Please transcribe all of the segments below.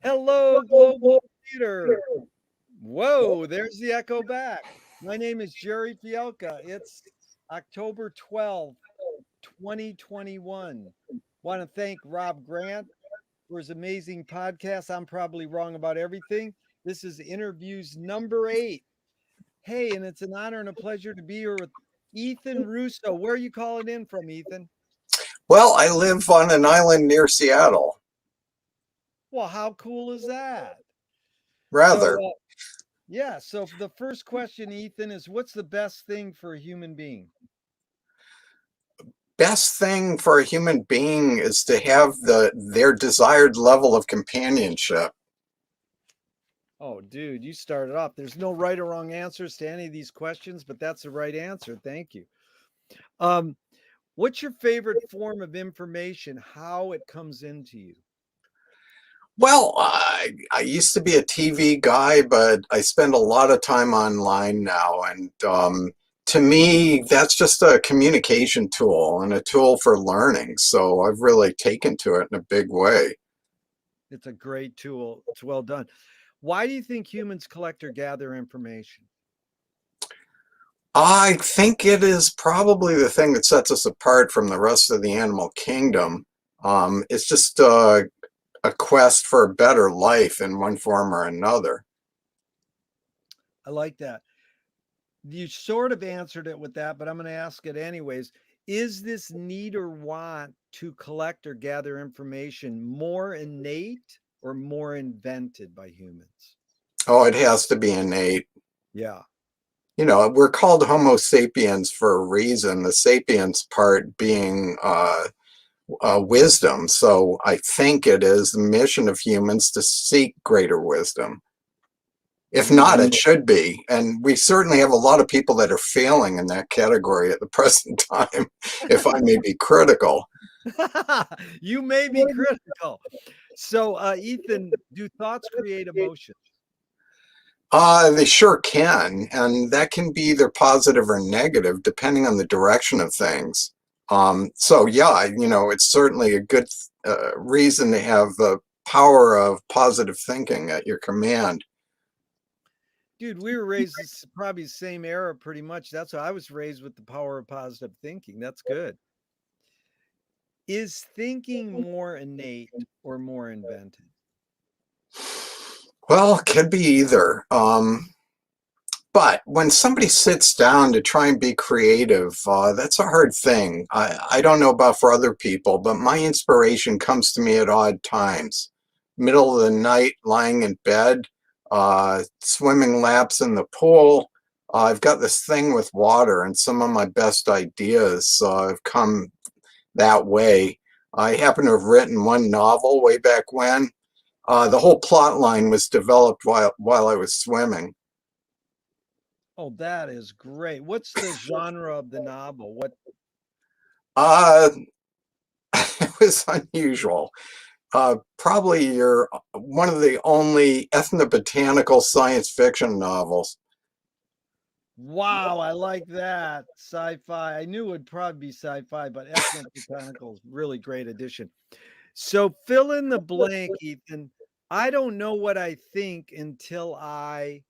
Hello, global leader. Whoa, there's the echo back. My name is Jerry Fielka. It's October 12th, 2021. Want to thank Rob Grant for his amazing podcast. I'm probably wrong about everything. This is InnerViews number 8. Hey, and it's an honor and a pleasure to be here with Ethan Russo. Where are you calling in from, Ethan? Well, I live on an island near Seattle. Well, how cool is that? So, Rather, yeah. So the first question, Ethan, is what's the best thing for a human being? best thing for a human being is to have their desired level of companionship. Oh, dude, you started off. There's no right or wrong answers to any of these questions, but that's the right answer. Thank you. Um, what's your favorite form of information? How it comes into you? Well, I used to be a TV guy, but I spend a lot of time online now. And to me, that's just a communication tool and a tool for learning. So I've really taken to it in a big way. It's a great tool. It's well done. Why do you think humans collect or gather information? I think it is probably the thing that sets us apart from the rest of the animal kingdom. It's just a quest for a better life in one form or another. I like that. You sort of answered it with that, but I'm going to ask it anyways. Is this need or want to collect or gather information more innate or more invented by humans? Oh, it has to be innate. Yeah. You know, we're called Homo sapiens for a reason, the sapiens part being wisdom. So I think it is the mission of humans to seek greater wisdom. If not, it should be. And we certainly have a lot of people that are failing in that category at the present time, if I may be critical. You may be critical. So, Ethan, do thoughts create emotion? They sure can, and that can be either positive or negative depending on the direction of things. So yeah, you know, it's certainly a good reason to have the power of positive thinking at your command. Dude, we were raised probably the same era pretty much. That's why I was raised with the power of positive thinking. That's good. Is thinking more innate or more invented? Well, it could be either. But when somebody sits down to try and be creative, that's a hard thing. I don't know about for other people, but my inspiration comes to me at odd times. Middle of the night, lying in bed, swimming laps in the pool. I've got this thing with water, and some of my best ideas have come that way. I happen to have written one novel way back when. The whole plot line was developed while I was swimming. Oh, that is great. What's the genre of the novel? What? Uh, it was unusual. Probably you're one of the only ethnobotanical science fiction novels. Wow, I like that. Sci-fi. I knew it would probably be sci-fi, but ethnobotanical is really great addition. So fill in the blank, Ethan. I don't know what I think until I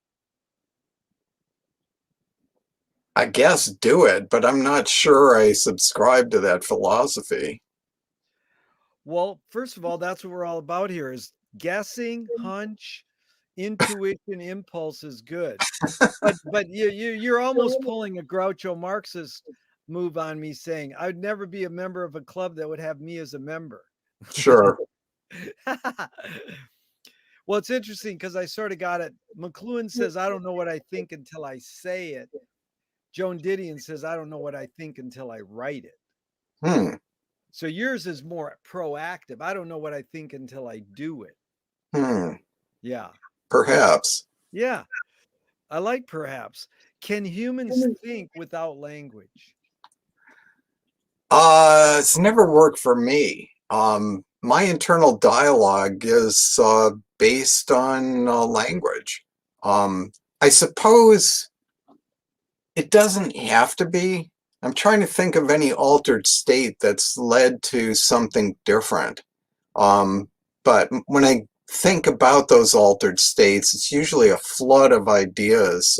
I guess do it, but I'm not sure I subscribe to that philosophy. well, first of all, that's what we're all about here is guessing, hunch, intuition, impulse is good. But you're almost pulling a Groucho Marxist move on me saying I'd never be a member of a club that would have me as a member. Sure. Well, it's interesting because I sort of got it. McLuhan says, I don't know what I think until I say it. Joan Didion says, I don't know what I think until I write it. Hmm. So yours is more proactive. I don't know what I think until I do it. Hmm. Yeah. Perhaps. Yeah. I like perhaps. Can humans think without language? It's never worked for me. My internal dialogue is based on language. I suppose it doesn't have to be. I'm trying to think of any altered state that's led to something different. But when I think about those altered states, it's usually a flood of ideas,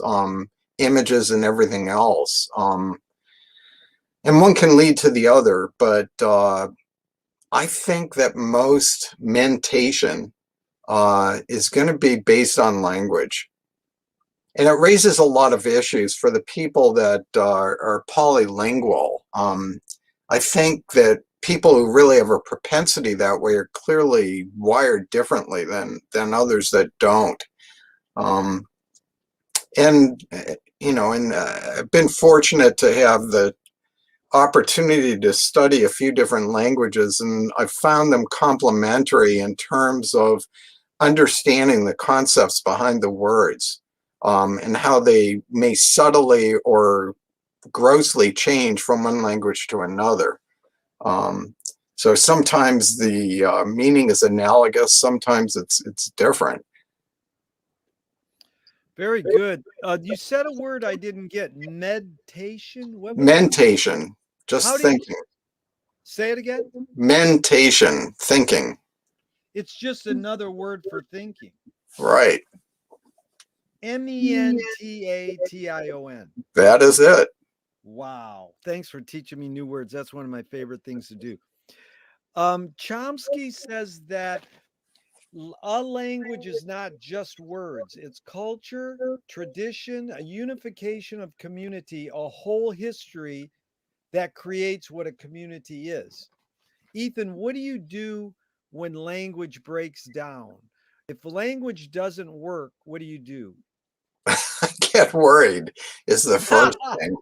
images, and everything else. And one can lead to the other, but I think that most mentation is going to be based on language. And it raises a lot of issues for the people that are polylingual. I think that people who really have a propensity that way are clearly wired differently than others that don't. Um, and I've been fortunate to have the opportunity to study a few different languages, and I found them complementary in terms of understanding the concepts behind the words, and how they may subtly or grossly change from one language to another. Um, so sometimes the meaning is analogous, sometimes it's different. Very good. You said a word I didn't get. Meditation. What was that? Mentation, How just do you thinking. say it again? Mentation, thinking. It's just another word for thinking. Right. Mentation. That is it. Wow. Thanks for teaching me new words. That's one of my favorite things to do. Chomsky says that a language is not just words, it's culture, tradition, a unification of community, a whole history that creates what a community is. Ethan, what do you do when language breaks down? If language doesn't work, what do you do? Get worried is the first thing.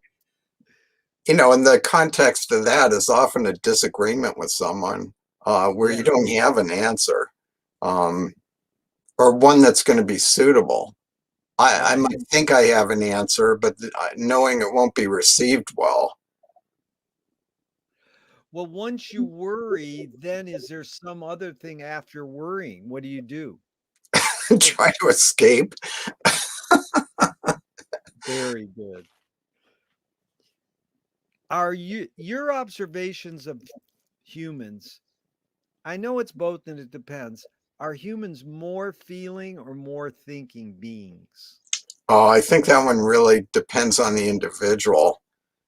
In the context of that is often a disagreement with someone where you Yeah. don't have an answer, um, or one that's going to be suitable. I Right. might think I have an answer, but knowing it won't be received well. Well, once you worry, then is there some other thing after worrying? What do you do? Try to escape. Very good. Are your observations of humans? I know it's both and it depends. Are humans more feeling or more thinking beings? I think that one really depends on the individual.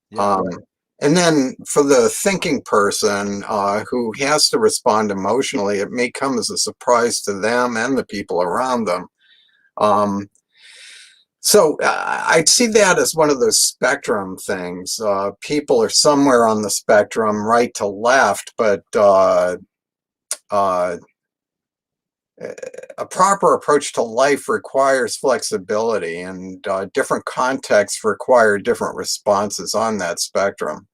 Yeah. Um, and then for the thinking person who has to respond emotionally, it may come as a surprise to them and the people around them. Um, so I'd see that as one of those spectrum things. People are somewhere on the spectrum, right to left, but uh, a proper approach to life requires flexibility, and different contexts require different responses on that spectrum.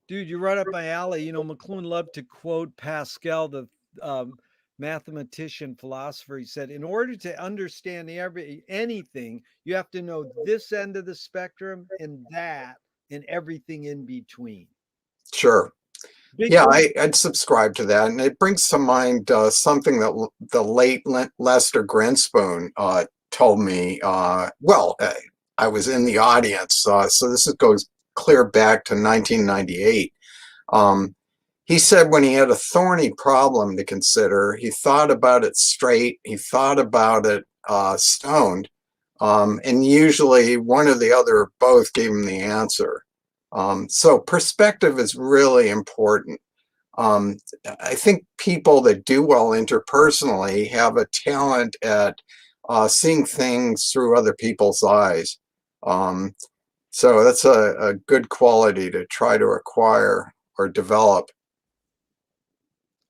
Dude, you're right up my alley. McLuhan loved to quote Pascal, the um, mathematician, philosopher. He said, in order to understand anything, you have to know this end of the spectrum and that and everything in between. Sure. Big Yeah, I'd subscribe to that. And it brings to mind something that the late Lester Grinspoon told me. I was in the audience, so goes clear back to 1998. Um, he said when he had a thorny problem to consider, he thought about it straight, he thought about it stoned, and usually one or the other or both gave him the answer. So perspective is really important. um, I think people that do well interpersonally have a talent at seeing things through other people's eyes. Um, so that's a good quality to try to acquire or develop.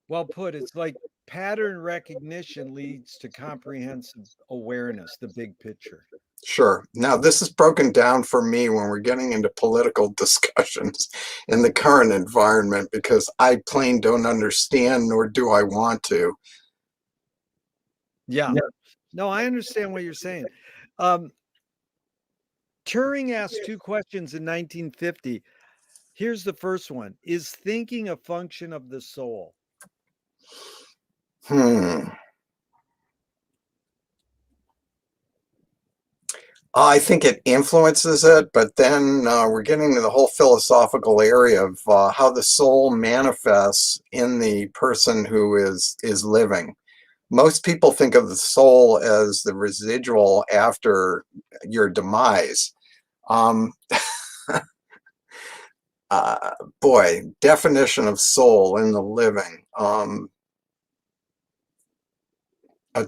Well put. It's like pattern recognition leads to comprehensive awareness, the big picture. Sure. Now, this is broken down for me when we're getting into political discussions in the current environment because I plain don't understand, nor do I want to. Yeah. No, I understand what you're saying. Um, Turing asked two questions in 1950. Here's the first one. Is thinking a function of the soul? Hmm. I think it influences it, but then we're getting to the whole philosophical area of how the soul manifests in the person who is living. Most people think of the soul as the residual after your demise. Um, uh, Boy, definition of soul in the living. A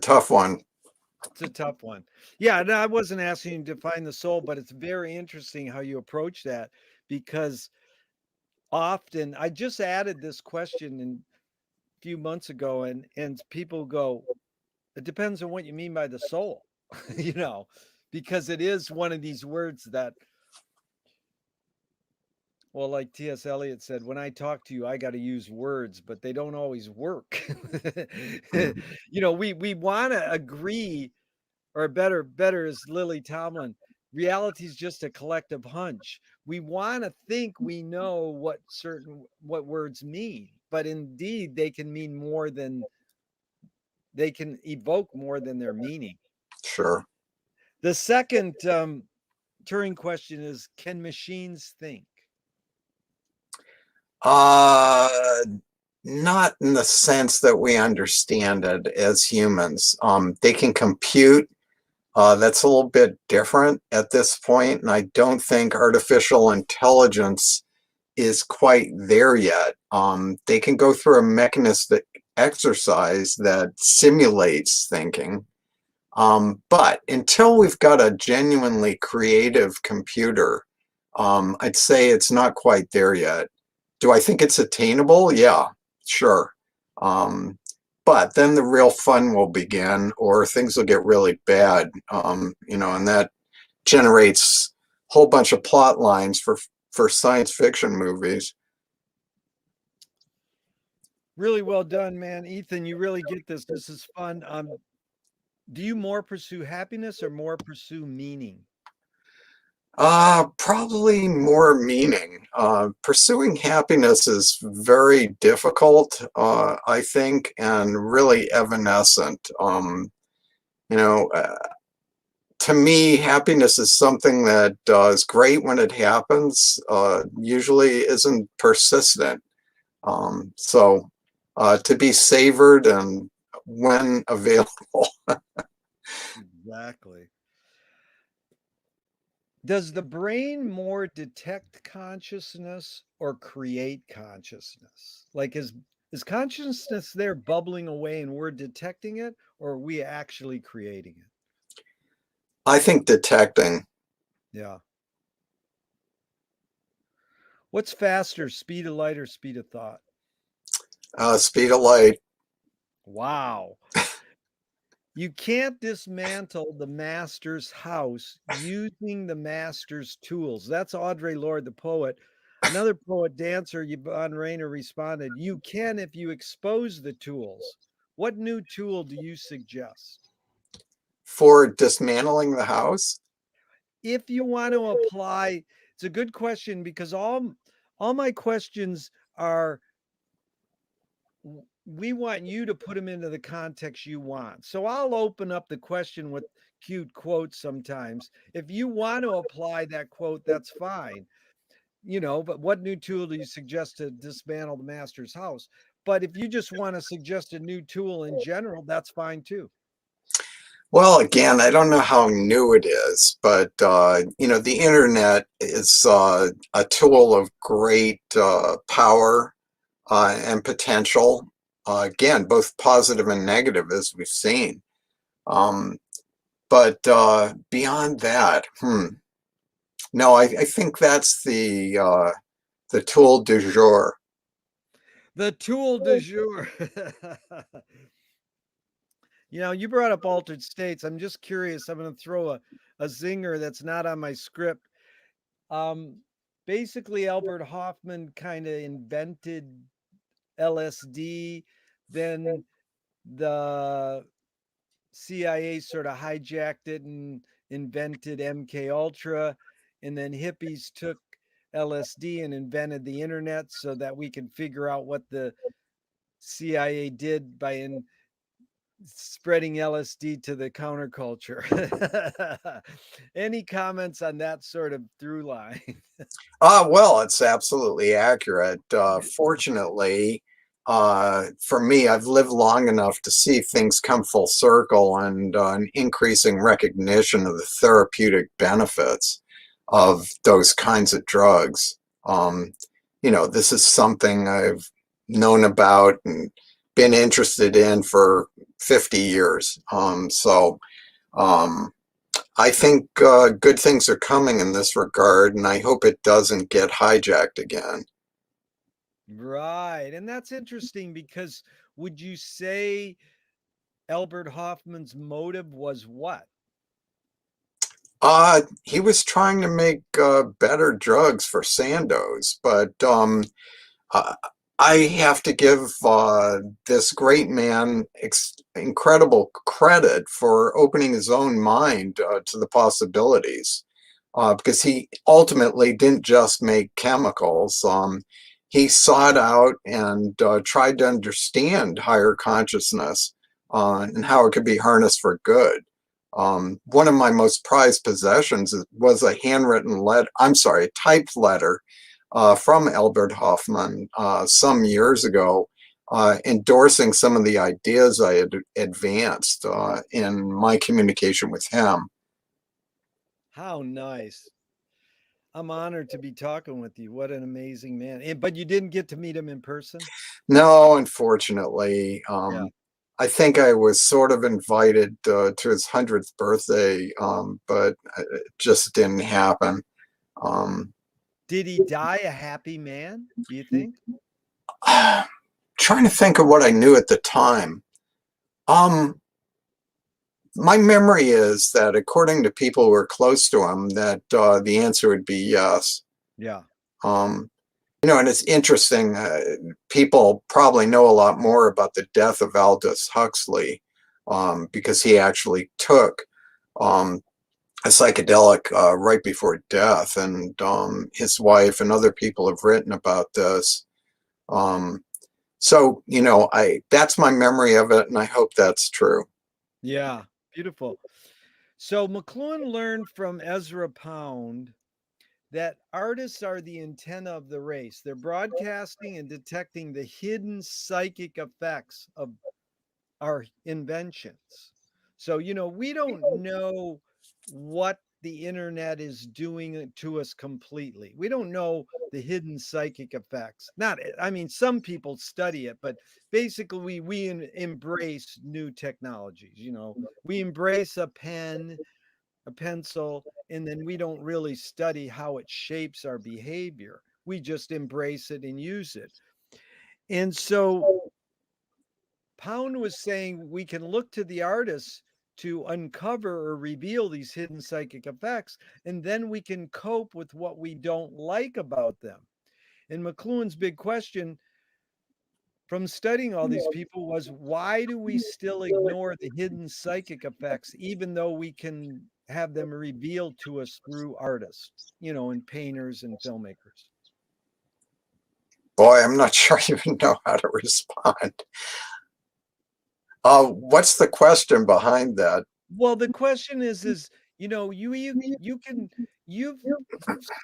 tough one. It's a tough one. Yeah, no, I wasn't asking you to define the soul, but it's very interesting how you approach that because often I just added this question a few months ago and people go, it depends on what you mean by the soul, you know, because it is one of these words that, well, like T.S. Eliot said, when I talk to you, I got to use words, but they don't always work. We want to agree, or better is Lily Tomlin. Reality is just a collective hunch. We want to think we know what words mean, but indeed they can mean more than they can evoke more than their meaning. Sure. The second Turing question is, can machines think? Uh, Not in the sense that we understand it as humans. They can compute. That's a little bit different at this point, and I don't think artificial intelligence is quite there yet. They can go through a mechanistic exercise that simulates thinking. But until we've got a genuinely creative computer, I'd say it's not quite there yet. Do I think it's attainable? Yeah, sure. Um, but then the real fun will begin, or things will get really bad, and that generates a whole bunch of plot lines for science fiction movies. Really well done, man. Ethan, you really get this. This is fun. Do you more pursue happiness or more pursue meaning? Probably more meaning. Pursuing happiness is very difficult, I think, and really evanescent. You know, uh, to me, happiness is something that is great when it happens, usually isn't persistent. To be savored and when available. Exactly. Does the brain more detect consciousness or create consciousness? Like is consciousness there bubbling away and we're detecting it, or are we actually creating it? I think detecting. Yeah. What's faster, speed of light or speed of thought? Speed of light. Wow. You can't dismantle the master's house using the master's tools. That's Audre Lorde, the poet. Another poet dancer, Yvonne Rainer, responded, you can if you expose the tools. What new tool do you suggest? For dismantling the house? If you want to apply, it's a good question because all my questions are we want you to put them into the context you want. So I'll open up the question with cute quotes sometimes. If you want to apply that quote, that's fine. But what new tool do you suggest to dismantle the master's house? But if you just want to suggest a new tool in general, that's fine too. Well, again, I don't know how new it is, but the internet is a tool of great power and potential. Again, both positive and negative, as we've seen. Um, but beyond that, no, I think that's the tool du jour. The tool du jour. You brought up altered states. I'm just curious. I'm going to throw a zinger that's not on my script. Um, Basically, Albert Hoffman kind of invented LSD. Then the CIA sort of hijacked it and invented MK Ultra, and then hippies took LSD and invented the internet so that we can figure out what the CIA did by spreading LSD to the counterculture. Any comments on that sort of through line? Well, it's absolutely accurate. Fortunately, for me, I've lived long enough to see things come full circle and an increasing recognition of the therapeutic benefits of those kinds of drugs. Um, this is something I've known about and been interested in for 50 years. Um, I think good things are coming in this regard, and I hope it doesn't get hijacked again. Right. And that's interesting because would you say Albert Hoffman's motive was what? He was trying to make better drugs for Sandoz, but uh, I have to give this great man incredible credit for opening his own mind to the possibilities. Because he ultimately didn't just make chemicals. He sought out and tried to understand higher consciousness and how it could be harnessed for good. One of my most prized possessions was a handwritten letter, I'm sorry, a typed letter from Albert Hoffman some years ago, endorsing some of the ideas I had advanced in my communication with him. How nice. I'm honored to be talking with you. What an amazing man. But you didn't get to meet him in person? No, unfortunately. Yeah. I think I was sort of invited to his 100th birthday, but it just didn't happen. Um, Did he die a happy man, do you think? Trying to think of what I knew at the time. Um, my memory is that according to people who were close to him, that the answer would be yes. Yeah. Um, and it's interesting. People probably know a lot more about the death of Aldous Huxley because he actually took um, a psychedelic right before death, and his wife and other people have written about this. Um, so, I that's my memory of it, and I hope that's true. Yeah. Beautiful. So McLuhan learned from Ezra Pound that artists are the antenna of the race. They're broadcasting and detecting the hidden psychic effects of our inventions. So, we don't know what the internet is doing to us completely. We don't know the hidden psychic effects. Not, I mean, some people study it, but basically, we embrace new technologies. We embrace a pen, a pencil, and then we don't really study how it shapes our behavior. We just embrace it and use it. And so Pound was saying we can look to the artists to uncover or reveal these hidden psychic effects, and then we can cope with what we don't like about them. And McLuhan's big question from studying all these people was why do we still ignore the hidden psychic effects, even though we can have them revealed to us through artists, and painters and filmmakers? Boy, I'm not sure I even know how to respond. What's the question behind that? Well, the question is, you can you've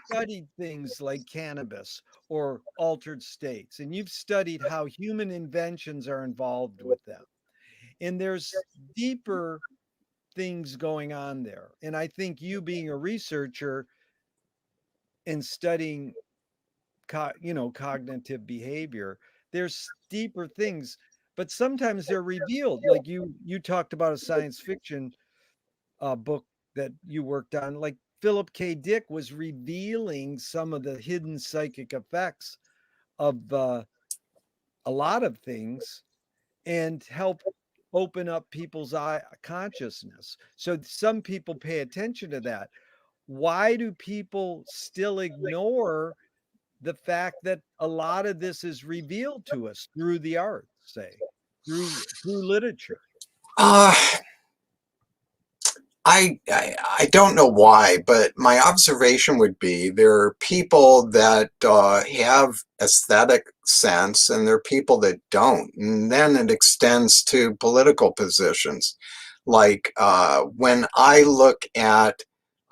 studied things like cannabis or altered states, and you've studied how human inventions are involved with them. And there's deeper things going on there. And I think you being a researcher and studying cognitive behavior, there's deeper things, but sometimes they're revealed. Like you talked about a science fiction book that you worked on, like Philip K. Dick was revealing some of the hidden psychic effects of a lot of things and help open up people's consciousness. So some people pay attention to that. Why do people still ignore the fact that a lot of this is revealed to us through the arts, say, through literature? Uh, I don't know why, but my observation would be there are people that have aesthetic sense and there are people that don't. And then it extends to political positions. Like when I look at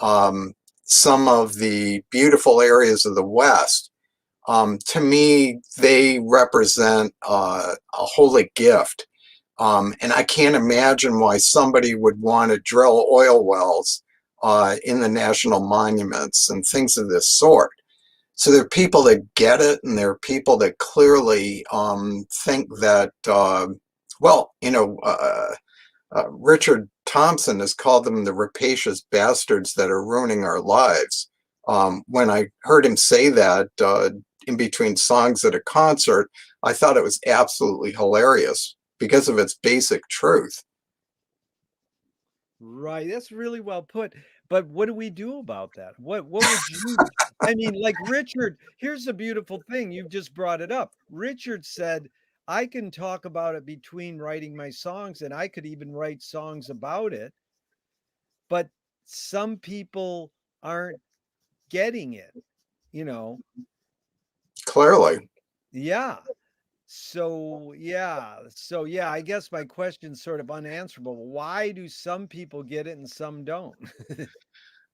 um, some of the beautiful areas of the West, to me, they represent a holy gift. And I can't imagine why somebody would want to drill oil wells in the national monuments and things of this sort. So there are people that get it, and there are people that clearly think that, well, Richard Thompson has called them the rapacious bastards that are ruining our lives. When I heard him say that in between songs at a concert, I thought it was absolutely hilarious because of its basic truth. Right. That's really well put. But what do we do about that? What would you I mean, like Richard, here's the beautiful thing. You've just brought it up. Richard said, I can talk about it between writing my songs, and I could even write songs about it, but some people aren't getting it, you know. Clearly. Yeah. So yeah, I guess my question's sort of unanswerable. Why do some people get it and some don't?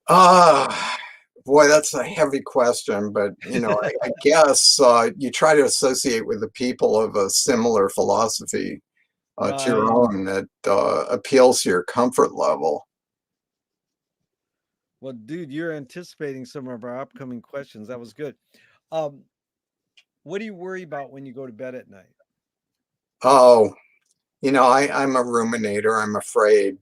Ah, boy, that's a heavy question, but I guess you try to associate with the people of a similar philosophy to your Right. own that appeals to your comfort level. Well, dude, you're anticipating some of our upcoming questions. That was good. Um, what do you worry about when you go to bed at night? Oh, I'm a ruminator. I'm afraid.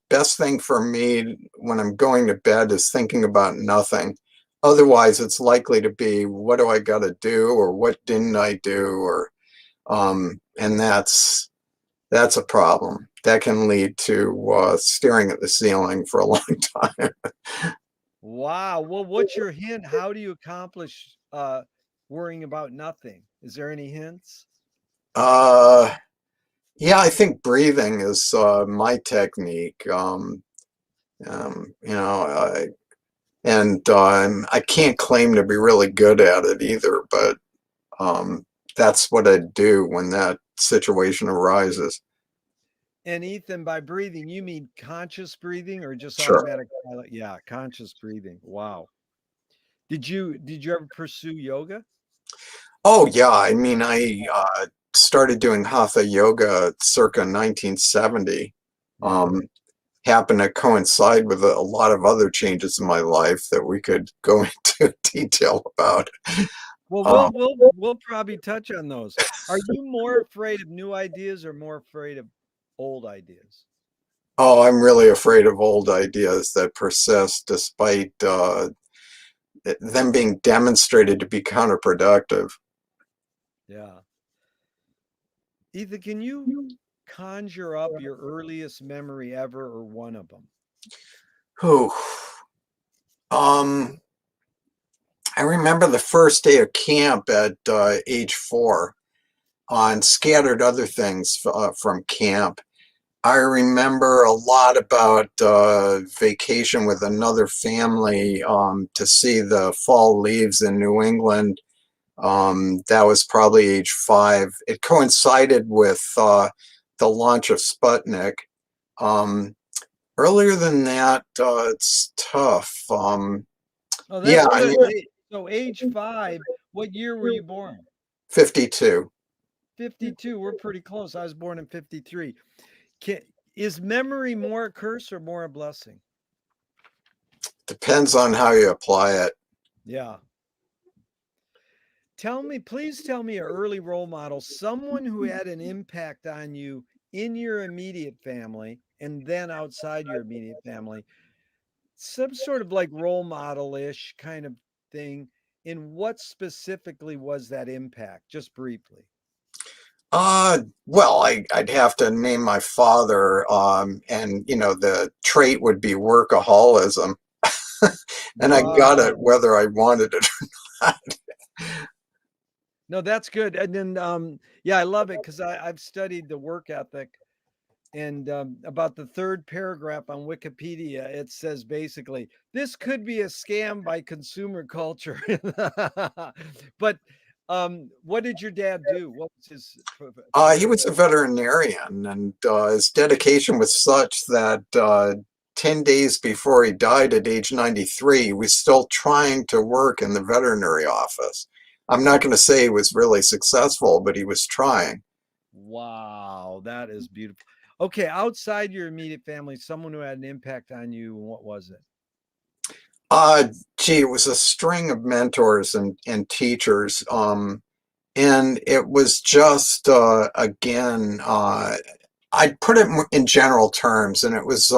Best thing for me when I'm going to bed is thinking about nothing. Otherwise, it's likely to be what do I got to do or what didn't I do or and that's a problem. That can lead to staring at the ceiling for a long time. Wow. Well, what's your hint? How do you accomplish worrying about nothing? Is there any hints? Uh, yeah, I think breathing is my technique. You know, and I can't claim to be really good at it either, but that's what I do when that situation arises. And Ethan, by breathing, you mean conscious breathing or just Sure. automatic pilot? Yeah, conscious breathing. Wow. Did you ever pursue yoga? Oh yeah, I mean, I started doing hatha yoga circa 1970. Yeah. Um, happened to coincide with a lot of other changes in my life that we could go into detail about. Well, Um, we'll probably touch on those. Are you more afraid of new ideas or more afraid of old ideas? oh, I'm really afraid of old ideas that persist despite them being demonstrated to be counterproductive. Yeah. Ethan, can you conjure up your earliest memory ever or one of them? Whew. Um, I remember the first day of camp at age 4 on scattered other things from camp. I remember a lot about vacation with another family to see the fall leaves in New England. That was probably age 5. It coincided with the launch of Sputnik. Um, earlier than that, it's tough. Oh, Yeah, that's I good. mean, So age 5, what year were you born? 52. 52. We're pretty close. I was born in 53. Can, is memory more a curse or more a blessing? Depends on how you apply it. Yeah. Please tell me an early role model, someone who had an impact on you in your immediate family and then outside your immediate family, some sort of like role model-ish kind of thing. And what specifically was that impact? Just briefly. Well, I'd have to name my father, and the trait would be workaholism, and I got Wow. it whether I wanted it or not. No, that's good. And then yeah, I love it because I've studied the work ethic And about the third paragraph on Wikipedia, it says basically, this could be a scam by consumer culture. But what did your dad do? What was his He was a veterinarian, and his dedication was such that 10 days before he died at age 93, he was still trying to work in the veterinary office. I'm not going to say he was really successful, but he was trying. Wow, that is beautiful. Okay, outside your immediate family, someone who had an impact on you, what was it? Uh, Gee, it was a string of mentors and teachers. And it was just, again, I'd put it in general terms, and it was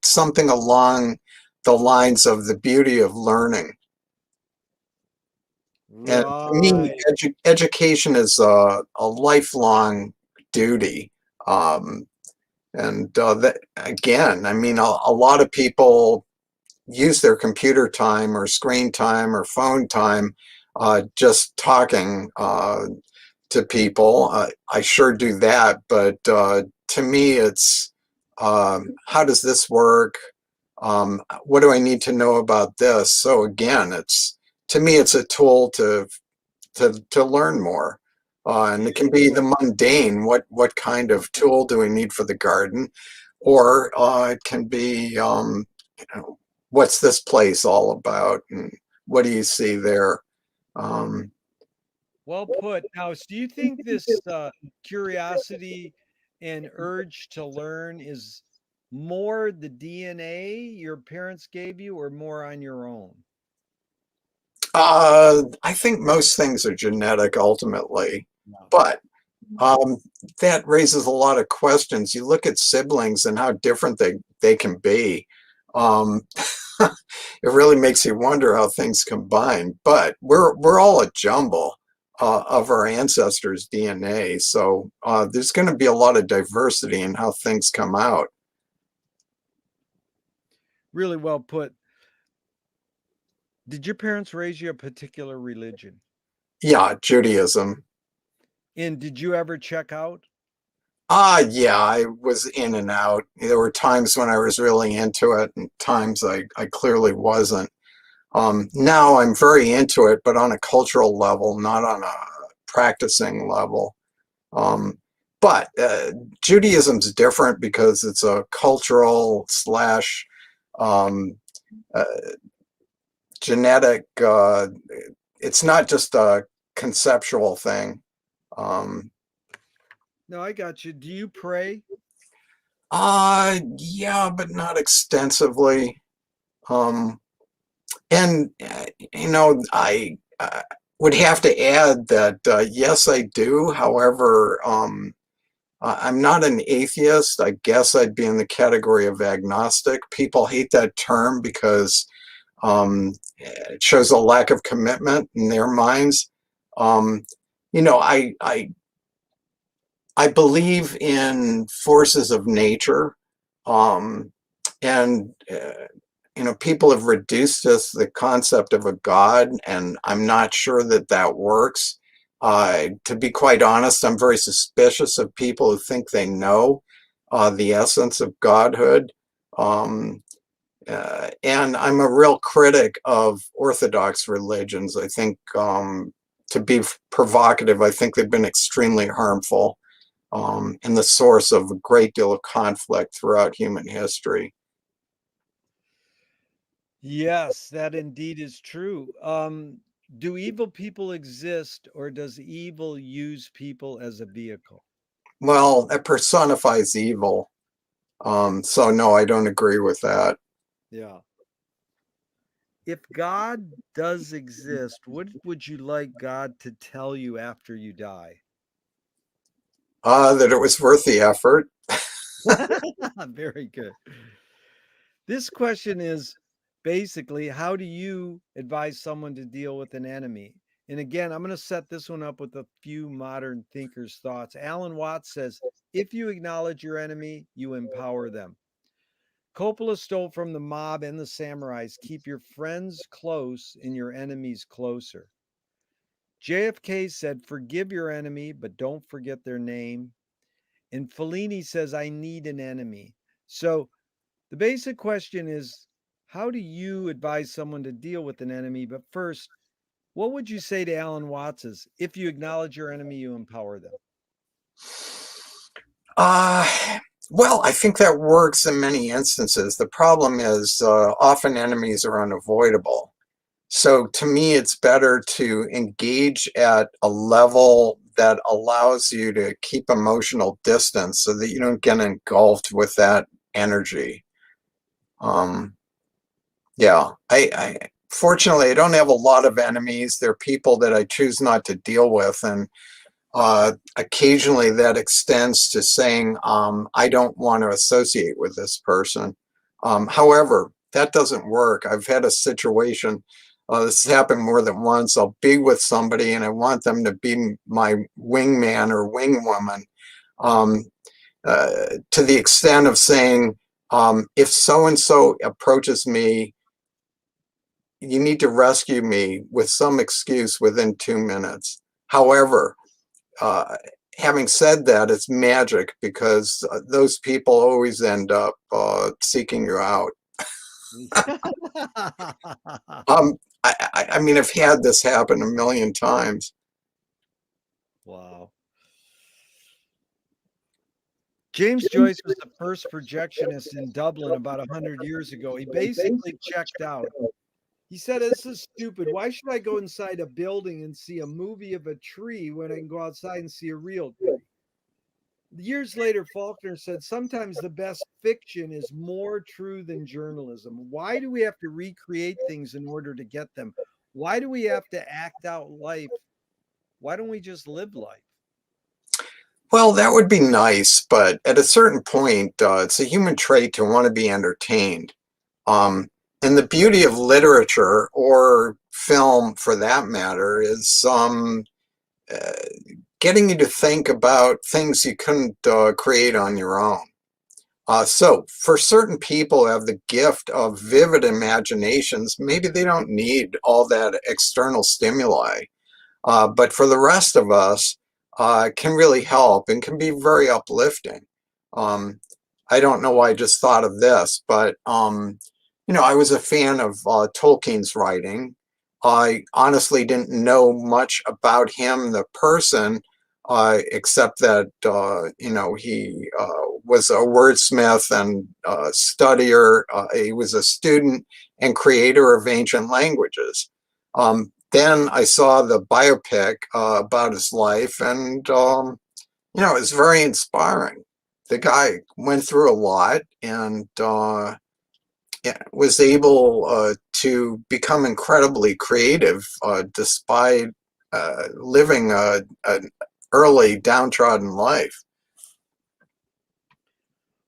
something along the lines of the beauty of learning. And to me, Right. education is a lifelong duty. Um, and that, again, I mean, a lot of people use their computer time or screen time or phone time just talking to people. I sure do that, but to me, it's how does this work? What do I need to know about this? So again, it's to me, it's a tool to learn more. And it can be the mundane. What kind of tool do we need for the garden? Or it can be, you know, what's this place all about? And what do you see there? Um, Well put. Now, do you think this curiosity and urge to learn is more the DNA your parents gave you or more on your own? I think most things are genetic ultimately, No. but um, that raises a lot of questions. You look at siblings and how different they can be. Um, it really makes you wonder how things combine. But we're all a jumble of our ancestors' DNA, so there's going to be a lot of diversity in how things come out. Really well put. Did your parents raise you a particular religion? Yeah, Judaism. And did you ever check out? Yeah, I was in and out. There were times when I was really into it and times I clearly wasn't. Now I'm very into it, but on a cultural level, not on a practicing level. Um, but Judaism's different because it's a cultural slash um, uh, genetic, it's not just a conceptual thing. Um, No, I got you. Do you pray? yeah, but not extensively. Um, and I would have to add that yes, I do. However, I'm not an atheist. I guess I'd be in the category of agnostic. People hate that term because it shows a lack of commitment in their minds. Um, you know, I believe in forces of nature, and people have reduced this to the concept of a god, and I'm not sure that that works. To be quite honest, I'm very suspicious of people who think they know the essence of godhood. Um, and I'm a real critic of Orthodox religions. I think, to be provocative, I think they've been extremely harmful and the source of a great deal of conflict throughout human history. Yes, that indeed is true. Do evil people exist or does evil use people as a vehicle? Well, it personifies evil. So no, I don't agree with that. Yeah. If God does exist, what would you like God to tell you after you die? That it was worth the effort. Very good. This question is basically how do you advise someone to deal with an enemy? And again, I'm going to set this one up with a few modern thinkers' thoughts. Alan Watts says, if you acknowledge your enemy, you empower them. Coppola stole from the mob and the samurais, keep your friends close and your enemies closer. JFK said, forgive your enemy, but don't forget their name. And Fellini says, I need an enemy. So the basic question is, how do you advise someone to deal with an enemy? But first, what would you say to Alan Watts's? If you acknowledge your enemy, you empower them. Uh, well, I think that works in many instances. The problem is often enemies are unavoidable. So to me, it's better to engage at a level that allows you to keep emotional distance so that you don't get engulfed with that energy. Um, yeah, I fortunately I don't have a lot of enemies. They're people that I choose not to deal with, and occasionally that extends to saying I don't want to associate with this person. However, that doesn't work. I've had a situation. This has happened more than once. I'll be with somebody and I want them to be my wingman or wingwoman, um, to the extent of saying, if so and so approaches me, you need to rescue me with some excuse within 2 minutes. However, uh, having said that, it's magic because those people always end up seeking you out. I mean, I've had this happen a million times. Wow. James Joyce was the first projectionist in Dublin about 100 years ago. He basically checked out. He said, this is stupid. Why should I go inside a building and see a movie of a tree when I can go outside and see a real tree? Years later, Faulkner said, sometimes the best fiction is more true than journalism. Why do we have to recreate things in order to get them? Why do we have to act out life? Why don't we just live life? Well, that would be nice, but at a certain point, it's a human trait to want to be entertained. Um, and the beauty of literature or film, for that matter, is uh, getting you to think about things you couldn't create on your own. So for certain people who have the gift of vivid imaginations, maybe they don't need all that external stimuli. But for the rest of us, it can really help and can be very uplifting. Um, I don't know why I just thought of this, but I was a fan of Tolkien's writing. I honestly didn't know much about him, the person, except that he was a wordsmith and studier. He was a student and creator of ancient languages. Then I saw the biopic about his life, and it was very inspiring. The guy went through a lot and was able to become incredibly creative despite living an early downtrodden life.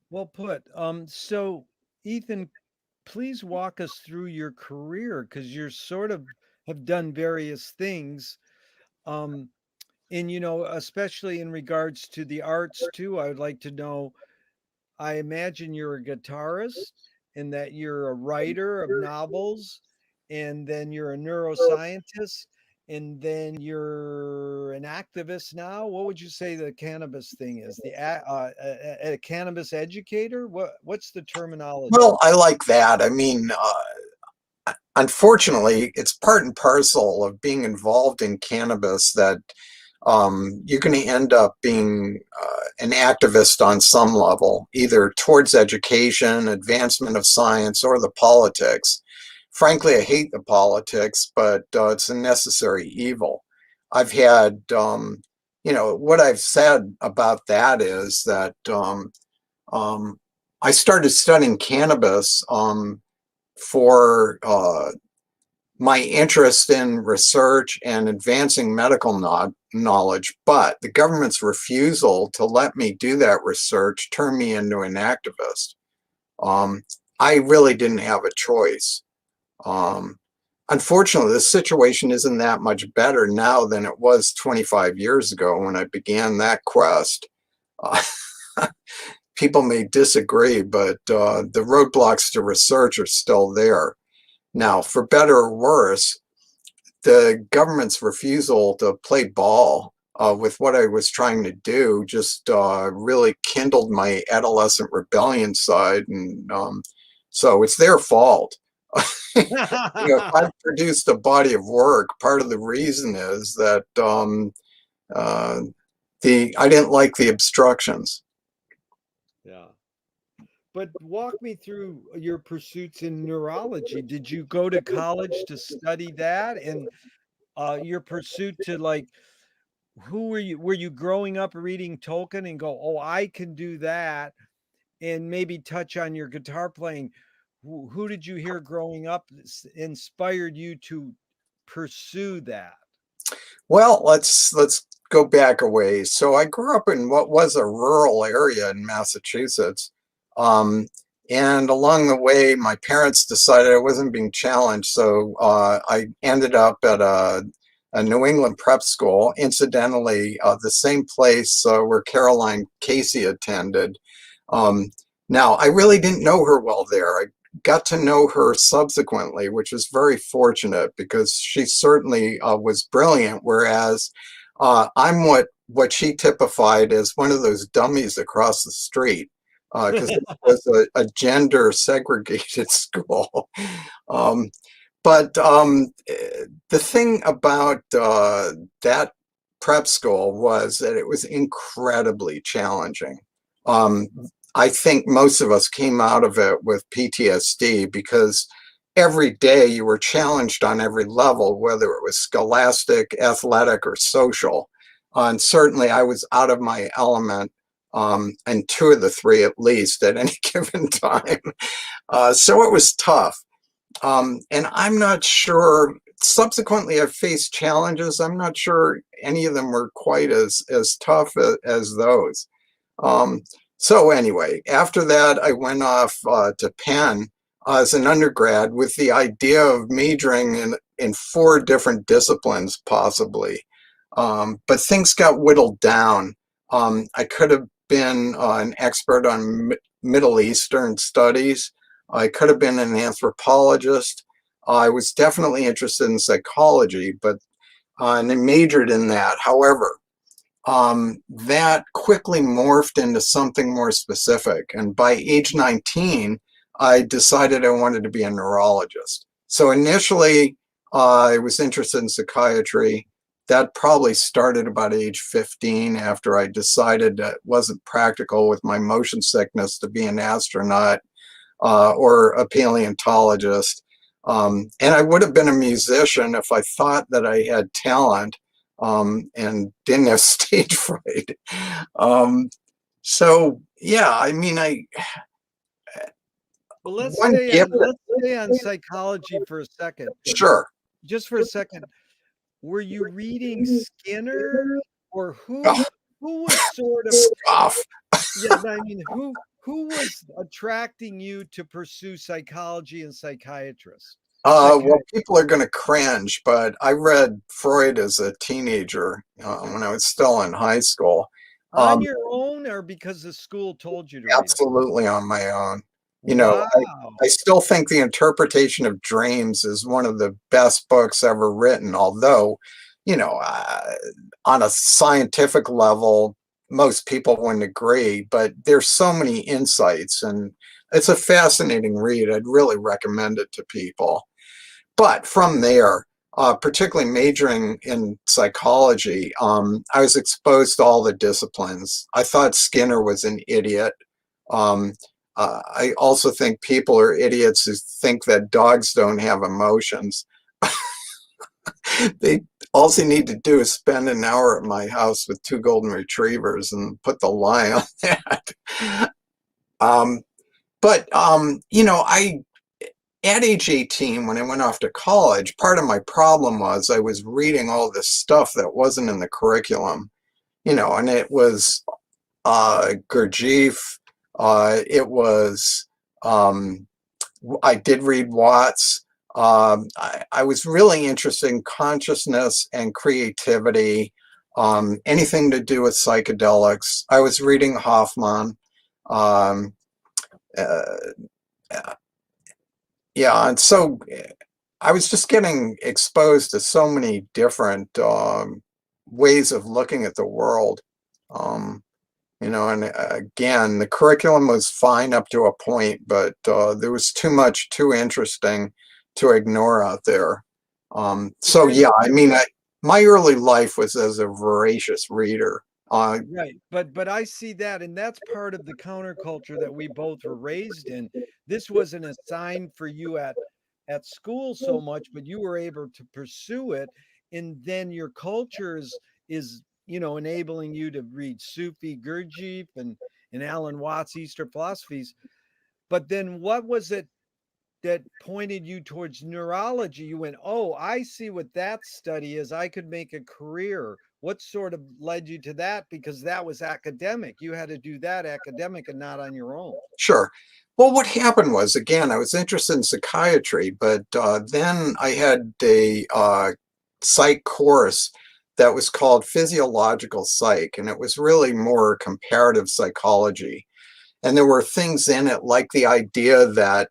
Well put. So Ethan, please walk us through your career because you're sort of have done various things. Um, and especially in regards to the arts too, I would like to know. I imagine you're a guitarist and that you're a writer of novels, and then you're a neuroscientist, and then you're an activist now. What would you say the cannabis thing is? A cannabis educator? What's the terminology? Well, I like that. I mean, unfortunately, it's part and parcel of being involved in cannabis that you're going to end up being an activist on some level, either towards education, advancement of science, or the politics. Frankly, I hate the politics, but it's a necessary evil. I've had, what I've said about that is that um, I started studying cannabis for my interest in research and advancing medical knowledge, but the government's refusal to let me do that research turned me into an activist. Um, I really didn't have a choice. Um, Unfortunately, the situation isn't that much better now than it was 25 years ago when I began that quest. Uh, People may disagree, but the roadblocks to research are still there. Now, for better or worse, the government's refusal to play ball with what I was trying to do just really kindled my adolescent rebellion side. And so it's their fault. If I've produced a body of work, part of the reason is that uh, I didn't like the obstructions. Yeah. But walk me through your pursuits in neurology. Did you go to college to study that? And your pursuit to like, who were you growing up reading Tolkien and go, oh, I can do that, and maybe touch on your guitar playing? Who did you hear growing up inspired you to pursue that? Well, let's go back a ways. So I grew up in what was a rural area in Massachusetts. Um, and along the way, my parents decided I wasn't being challenged. So I ended up at a New England prep school, incidentally, the same place where Caroline Casey attended. Um, Now, I really didn't know her well there. I got to know her subsequently, which was very fortunate because she certainly was brilliant. Whereas I'm what she typified as one of those dummies across the street because it was a gender segregated school. Um, but the thing about that prep school was that it was incredibly challenging. Um, I think most of us came out of it with PTSD because every day you were challenged on every level, whether it was scholastic, athletic, or social. And certainly I was out of my element, and two of the three at least at any given time. So it was tough. And I'm not sure, subsequently, I've faced challenges. I'm not sure any of them were quite as tough as those. Um, so anyway, after that, I went off to Penn as an undergrad with the idea of majoring in four different disciplines, possibly. But things got whittled down. I could have been an expert on Middle Eastern studies. I could have been an anthropologist. I was definitely interested in psychology, but and I majored in that. However, that quickly morphed into something more specific. And by age 19, I decided I wanted to be a neurologist. So initially, I was interested in psychiatry. That probably started about age 15 after I decided that it wasn't practical with my motion sickness to be an astronaut or a paleontologist. And I would have been a musician if I thought that I had talent and didn't have stage fright. So yeah, I mean, Well, one gift. let's stay on psychology for a second. Sure. Just for a second. Were you reading Skinner, or Oh, who was sort of, stuff. yeah, I mean, who was attracting you to pursue psychology and Well, psychiatry? people are going to cringe, but I read Freud as a teenager when I was still in high school. On Um, your own, or because the school told you to read it? Absolutely on my own. You know, I Wow. still think The Interpretation of Dreams is one of the best books ever written, although, you know, on a scientific level, most people wouldn't agree, but there's so many insights and it's a fascinating read. I'd really recommend it to people. But from there, particularly majoring in psychology, I was exposed to all the disciplines. I thought Skinner was an idiot. Um, I also think people are idiots who think that dogs don't have emotions. They all they need to do is spend an hour at my house with two golden retrievers and put the lie on that. Um, but you know, I at age 18, when I went off to college, part of my problem was I was reading all this stuff that wasn't in the curriculum, you know, and it was Gurdjieff, it was, um, I did read Watts. I was really interested in consciousness and creativity, anything to do with psychedelics. I was reading Hoffman. Um, uh, yeah, and so I was just getting exposed to so many different ways of looking at the world. Um, and again, the curriculum was fine up to a point, but there was too interesting to ignore out there. So And yeah, I mean, my early life was as a voracious reader. right, but I see that, and that's part of the counterculture that we both were raised in. This wasn't a sign for you at school so much, but you were able to pursue it, and then your culture is enabling you to read Sufi Gurdjieff and Alan Watts' Eastern philosophies. But then what was it that pointed you towards neurology? You went, oh, I see what that study is. I could make a career. What sort of led you to that? Because that was academic. You had to do that academic and not on your own. Sure. Well, what happened was, again, I was interested in psychiatry, but then I had a psych course that was called physiological psych, and it was really more comparative psychology. And there were things in it like the idea that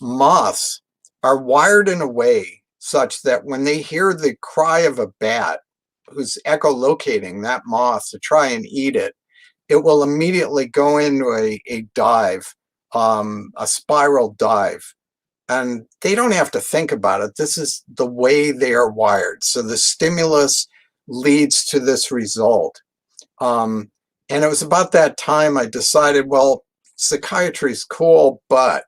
moths are wired in a way such that when they hear the cry of a bat who's echolocating that moth to try and eat it, it will immediately go into a dive, a spiral dive. And they don't have to think about it. This is the way they are wired. So the stimulus leads to this result. Um, and it was about that time I decided, well, psychiatry is cool, but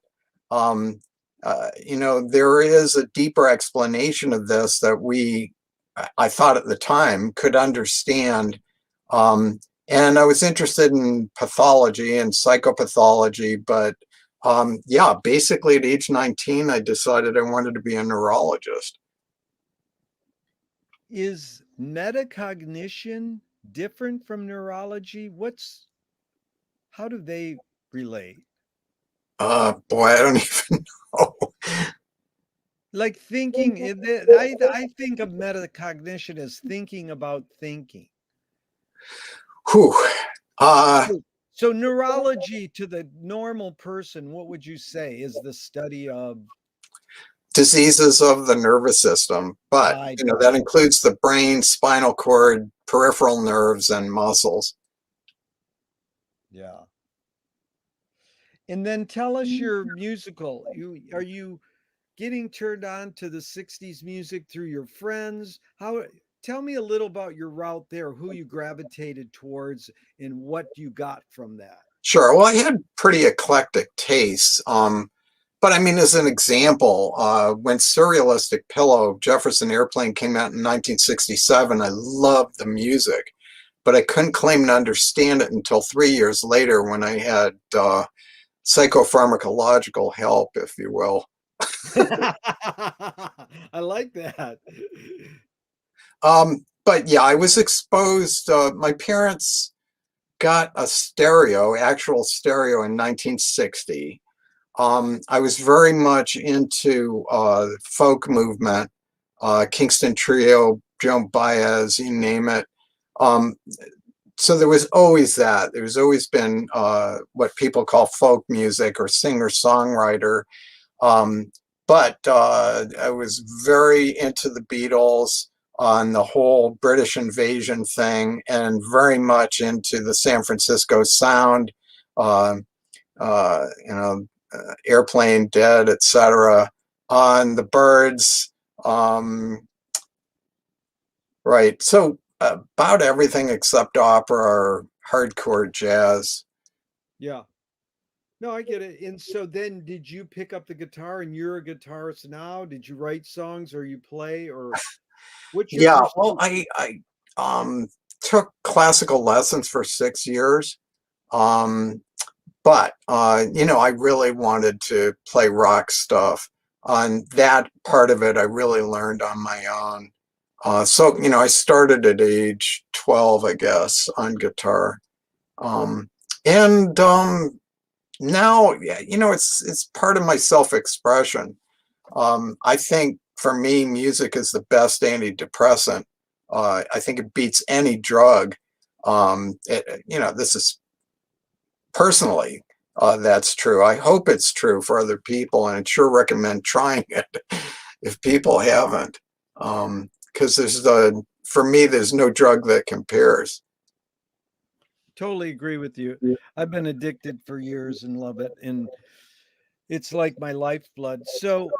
um, there is a deeper explanation of this that I thought at the time, could understand. Um, and I was interested in pathology and psychopathology, but yeah, basically at age 19, I decided I wanted to be a neurologist. Is metacognition different from neurology? How do they relate? Boy, I don't even know. Like thinking, I think of metacognition as thinking about thinking. Whew. Uh, So neurology to the normal person, what would you say is the study of? Diseases of the nervous system, but I that got it. includes the brain, spinal cord, peripheral nerves, and muscles. Yeah. And then tell us your musical. Are you getting turned on to the 60s music through your friends? Tell me a little about your route there, who you gravitated towards and what you got from that. Sure. Well, I had pretty eclectic tastes. But I mean, as an example, when Surrealistic Pillow, Jefferson Airplane came out in 1967, I loved the music, but I couldn't claim to understand it until 3 years later when I had psychopharmacological help, if you will. I like that. But yeah, I was exposed. My parents got a actual stereo in 1960. I was very much into folk movement, Kingston Trio, Joan Baez, you name it. Um, so there was always that. There's always been what people call folk music or singer-songwriter. Um, but I was very into the Beatles on the whole British invasion thing, and very much into the San Francisco sound, uh, uh, you know, Airplane, Dead, etc. On the Birds, right. So about everything except opera or hardcore jazz. Yeah. No, I get it. And so then did you pick up the guitar and you're a guitarist now? Did you write songs or you play or what's your Yeah, well, pursuit? I um, took classical lessons for 6 years. Um, but I really wanted to play rock stuff. On that part of it, I really learned on my own. So I started at age 12, I guess, on guitar. Um, and Now, yeah, it's part of my self-expression. I think for me, music is the best antidepressant. I think it beats any drug. This is personally, that's true. I hope it's true for other people, and I'd sure recommend trying it if people haven't. Because there's for me, there's no drug that compares. Totally agree with you. I've been addicted for years and love it. And it's like my lifeblood. So,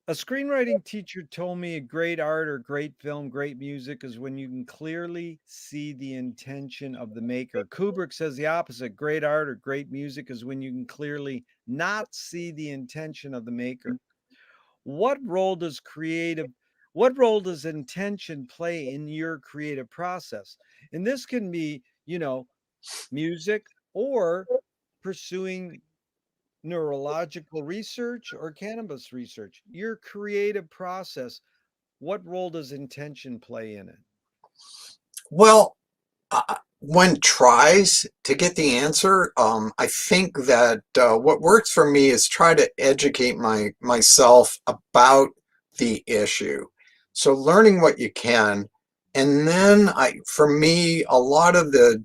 a screenwriting teacher told me a great art or great film, great music is when you can clearly see the intention of the maker. Kubrick says the opposite. Great art or great music is when you can clearly not see the intention of the maker. What role does intention play in your creative process? And this can be, music or pursuing neurological research or cannabis research. Your creative process, what role does intention play in it? Well, one tries to get the answer. I think that what works for me is try to educate myself about the issue. So learning what you can, and then for me, a lot of the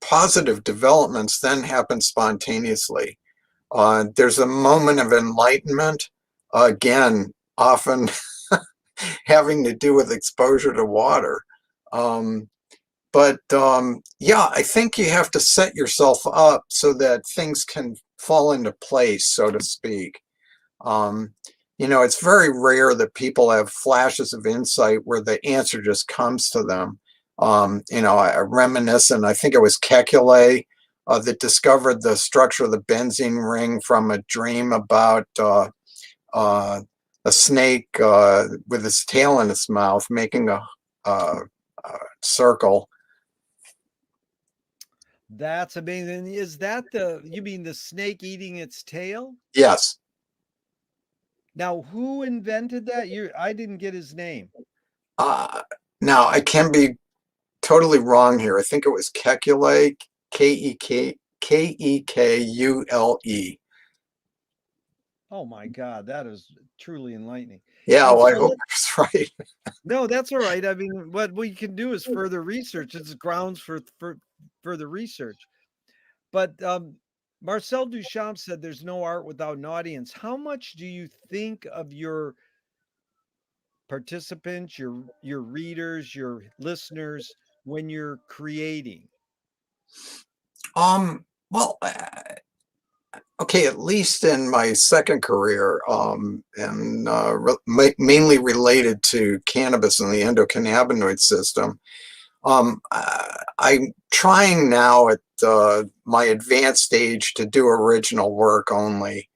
positive developments then happen spontaneously. There's a moment of enlightenment, again, often having to do with exposure to water. Um, but yeah, I think you have to set yourself up so that things can fall into place, so to speak. Um, it's very rare that people have flashes of insight where the answer just comes to them. I reminiscent, I think it was Kekulé that discovered the structure of the benzene ring from a dream about uh, a snake with its tail in its mouth making a circle. That's amazing. Is that you mean the snake eating its tail? Yes. Now, who invented that? I didn't get his name. Uh, Now, I can be totally wrong here. I think it was Kekulé, Kekule. Oh my God, that is truly enlightening. Yeah, And well, I so hope that's right. no, that's all right. I mean, what we can do is further research. It's grounds for further research. But Marcel Duchamp said there's no art without an audience. How much do you think of your participants, your readers, your listeners when you're creating? Well, okay, at least in my second career, and mainly related to cannabis and the endocannabinoid system, I'm trying now at my advanced stage to do original work only.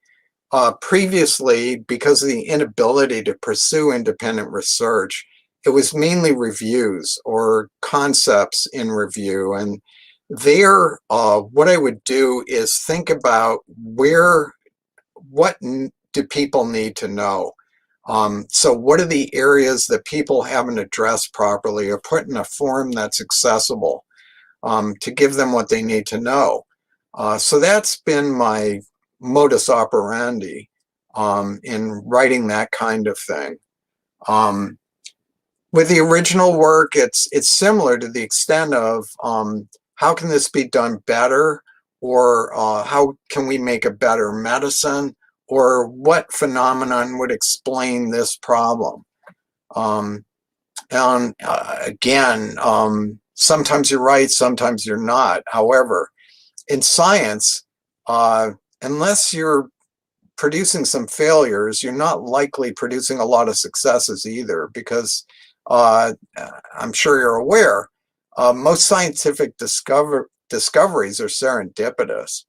Previously, because of the inability to pursue independent research, it was mainly reviews or concepts in review. And there, what I would do is think about what do people need to know? So what are the areas that people haven't addressed properly or put in a form that's accessible to give them what they need to know? So that's been my modus operandi in writing that kind of thing. Um, with the original work, it's similar to the extent of how can this be done better, or how can we make a better medicine, or what phenomenon would explain this problem. Um, and again, sometimes you're right, sometimes you're not. However, in science, unless you're producing some failures, you're not likely producing a lot of successes either, because I'm sure you're aware, most scientific discoveries are serendipitous.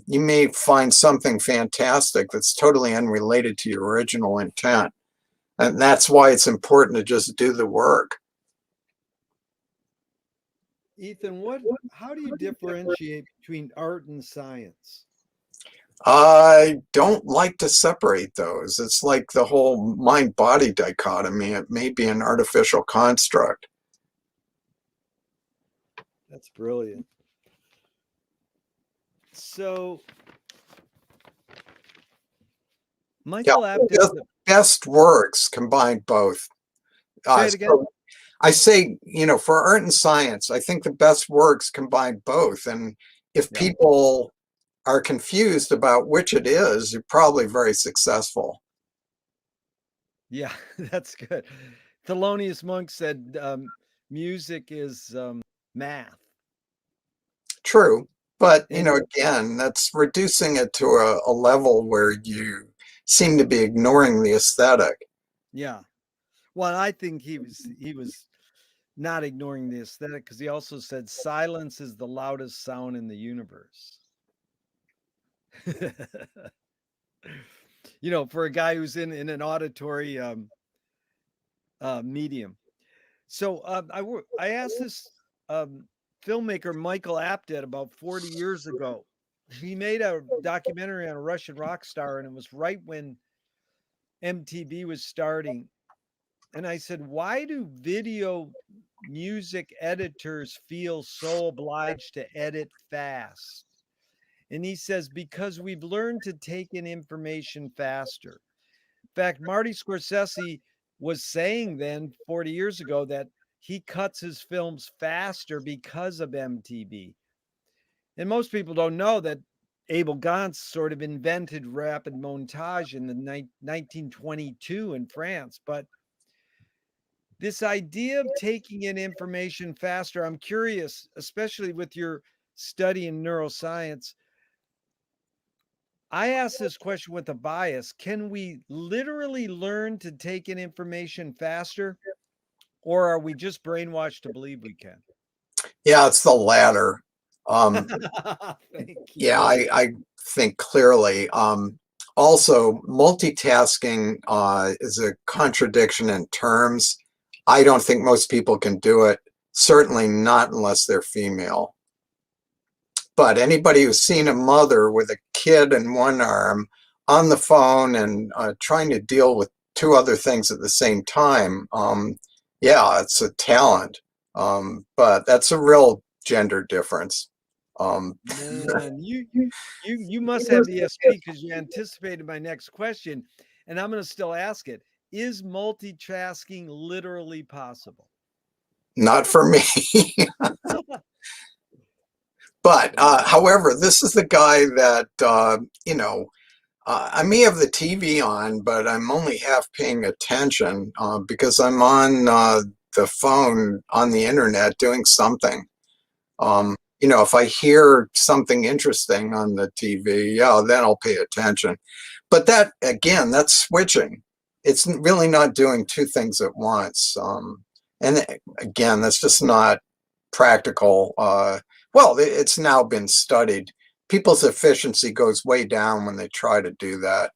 You may find something fantastic that's totally unrelated to your original intent. And that's why it's important to just do the work. Ethan, how do you differentiate between art and science? I don't like to separate those. It's like the whole mind-body dichotomy. It may be an artificial construct. That's brilliant. So Yeah, Michael Apted, the best works combine both. say it again. So I say, for art and science, I think the best works combine both. And if Yeah. people are confused about which it is, you're probably very successful. Yeah, that's good. Thelonious Monk said, music is math. True. But, And again, that's reducing it to a level where you seem to be ignoring the aesthetic. yeah, well, I think he was not ignoring the aesthetic because he also said silence is the loudest sound in the universe. For a guy who's in an auditory medium. So I asked this filmmaker Michael Apted about 40 years ago. He made a documentary on a Russian rock star, and it was right when MTV was starting. And I said, why do video music editors feel so obliged to edit fast? And he says, because we've learned to take in information faster. In fact, Marty Scorsese was saying then 40 years ago that he cuts his films faster because of MTV. And most people don't know that Abel Gance sort of invented rapid montage in the 1922 in France. But this idea of taking in information faster, I'm curious, especially with your study in neuroscience. I ask this question with a bias. Can we literally learn to take in information faster, or are we just brainwashed to believe we can? Yeah, it's the latter. Um, Thank yeah, you. I think clearly. Also, multitasking is a contradiction in terms. I don't think most people can do it, certainly not unless they're female. But anybody who's seen a mother with a kid in one arm on the phone and trying to deal with two other things at the same time, yeah, it's a talent. But that's a real gender difference. Um, Man, you must have ESP because you anticipated my next question, and I'm going to still ask it. Is multitasking literally possible? Not for me. But however, this is the guy that I may have the TV on, but I'm only half paying attention because I'm on the phone on the internet doing something. If I hear something interesting on the TV, yeah, then I'll pay attention. But that, again, that's switching. It's really not doing two things at once. And again, that's just not practical. Well, it's now been studied. People's efficiency goes way down when they try to do that.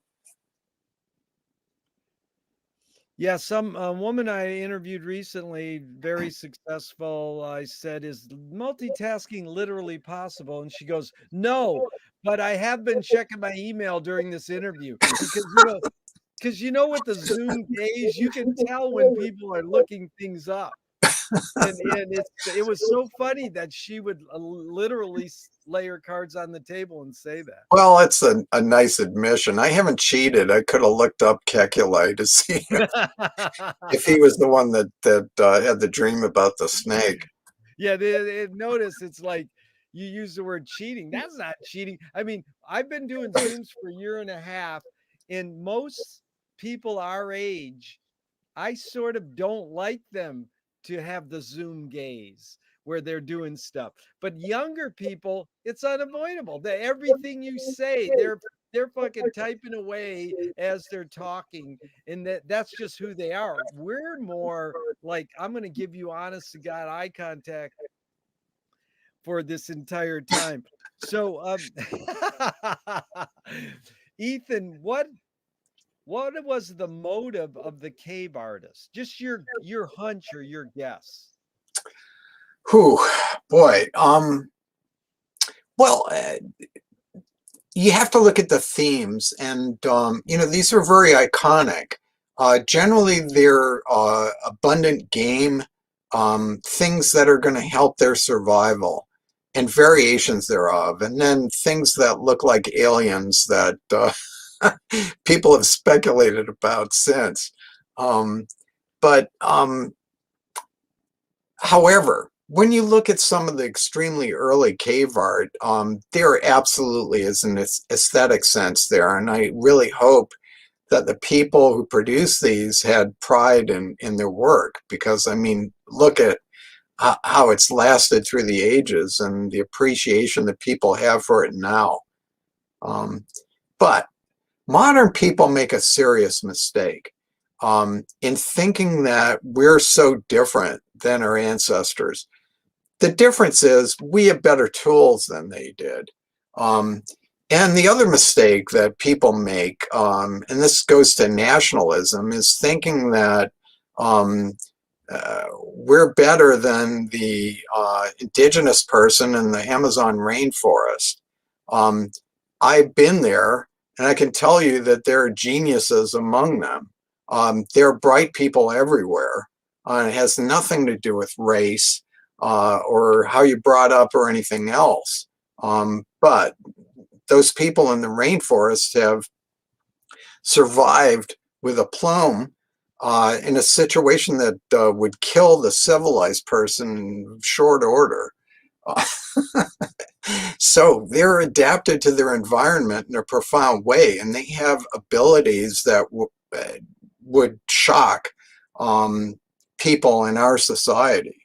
Yeah, some woman I interviewed recently, very successful. I said, "Is multitasking literally possible?" And she goes, "No, but I have been checking my email during this interview because with the Zoom gaze, you can tell when people are looking things up." And it was so funny that she would literally lay her cards on the table and say that. Well, it's a nice admission. I haven't cheated. I could have looked up Kekulé to see if he was the one that had the dream about the snake. Yeah, notice it's like you use the word cheating. That's not cheating. I mean, I've been doing Zooms for a year and a half, and most people our age, I sort of don't like them to have the Zoom gaze where they're doing stuff. But younger people, it's unavoidable. Everything you say, they're fucking typing away as they're talking, and that's just who they are. We're more like, I'm going to give you honest to God eye contact for this entire time. So, Ethan, what was the motive of the cave artist? Just your hunch or your guess. Whew, boy. Well, you have to look at the themes, and these are very iconic. Generally, they're abundant game, things that are going to help their survival, and variations thereof, and then things that look like aliens that people have speculated about since. But However, when you look at some of the extremely early cave art, there absolutely is an aesthetic sense there. And I really hope that the people who produced these had pride in their work because, I mean, look at how it's lasted through the ages and the appreciation that people have for it now. But modern people make a serious mistake in thinking that we're so different than our ancestors. The difference is we have better tools than they did. And the other mistake that people make, and this goes to nationalism, is thinking that we're better than the indigenous person in the Amazon rainforest. I've been there, and I can tell you that there are geniuses among them. There are bright people everywhere. It has nothing to do with race or how you brought up or anything else. But those people in the rainforest have survived with aplomb in a situation that would kill the civilized person in short order. So they're adapted to their environment in a profound way, and they have abilities that would shock people in our society.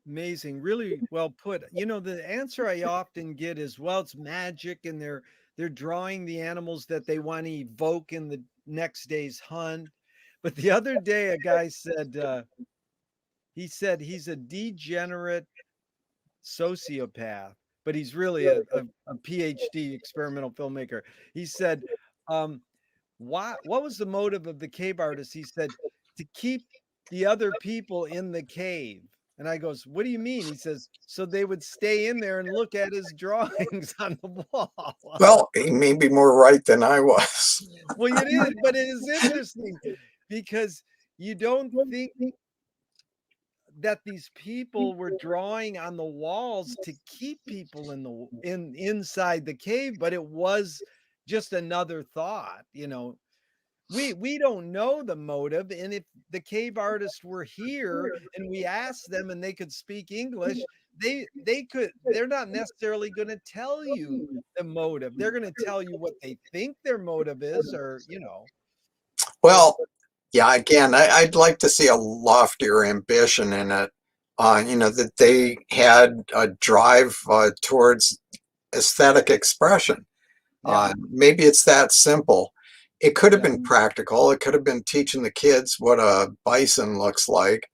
Amazing, really well put. You know, the answer I often get is, well, it's magic, and they're drawing the animals that they want to evoke in the next day's hunt. But the other day, a guy said, he said he's a degenerate sociopath, but he's really a PhD experimental filmmaker. He said, um, what was the motive of the cave artist? He said, to keep the other people in the cave. And I goes, what do you mean? He says, so they would stay in there and look at his drawings on the wall. Well, he may be more right than I was. Well, it is, but it is interesting because you don't think that these people were drawing on the walls to keep people inside the cave, but it was just another thought. You know, we don't know the motive, and if the cave artists were here and we asked them and they could speak English, they're not necessarily going to tell you the motive. They're going to tell you what they think their motive is, or Well, yeah, again, I'd like to see a loftier ambition in it. That they had a drive towards aesthetic expression. yeah, Maybe it's that simple. It could have yeah. been practical. It could have been teaching the kids what a bison looks like.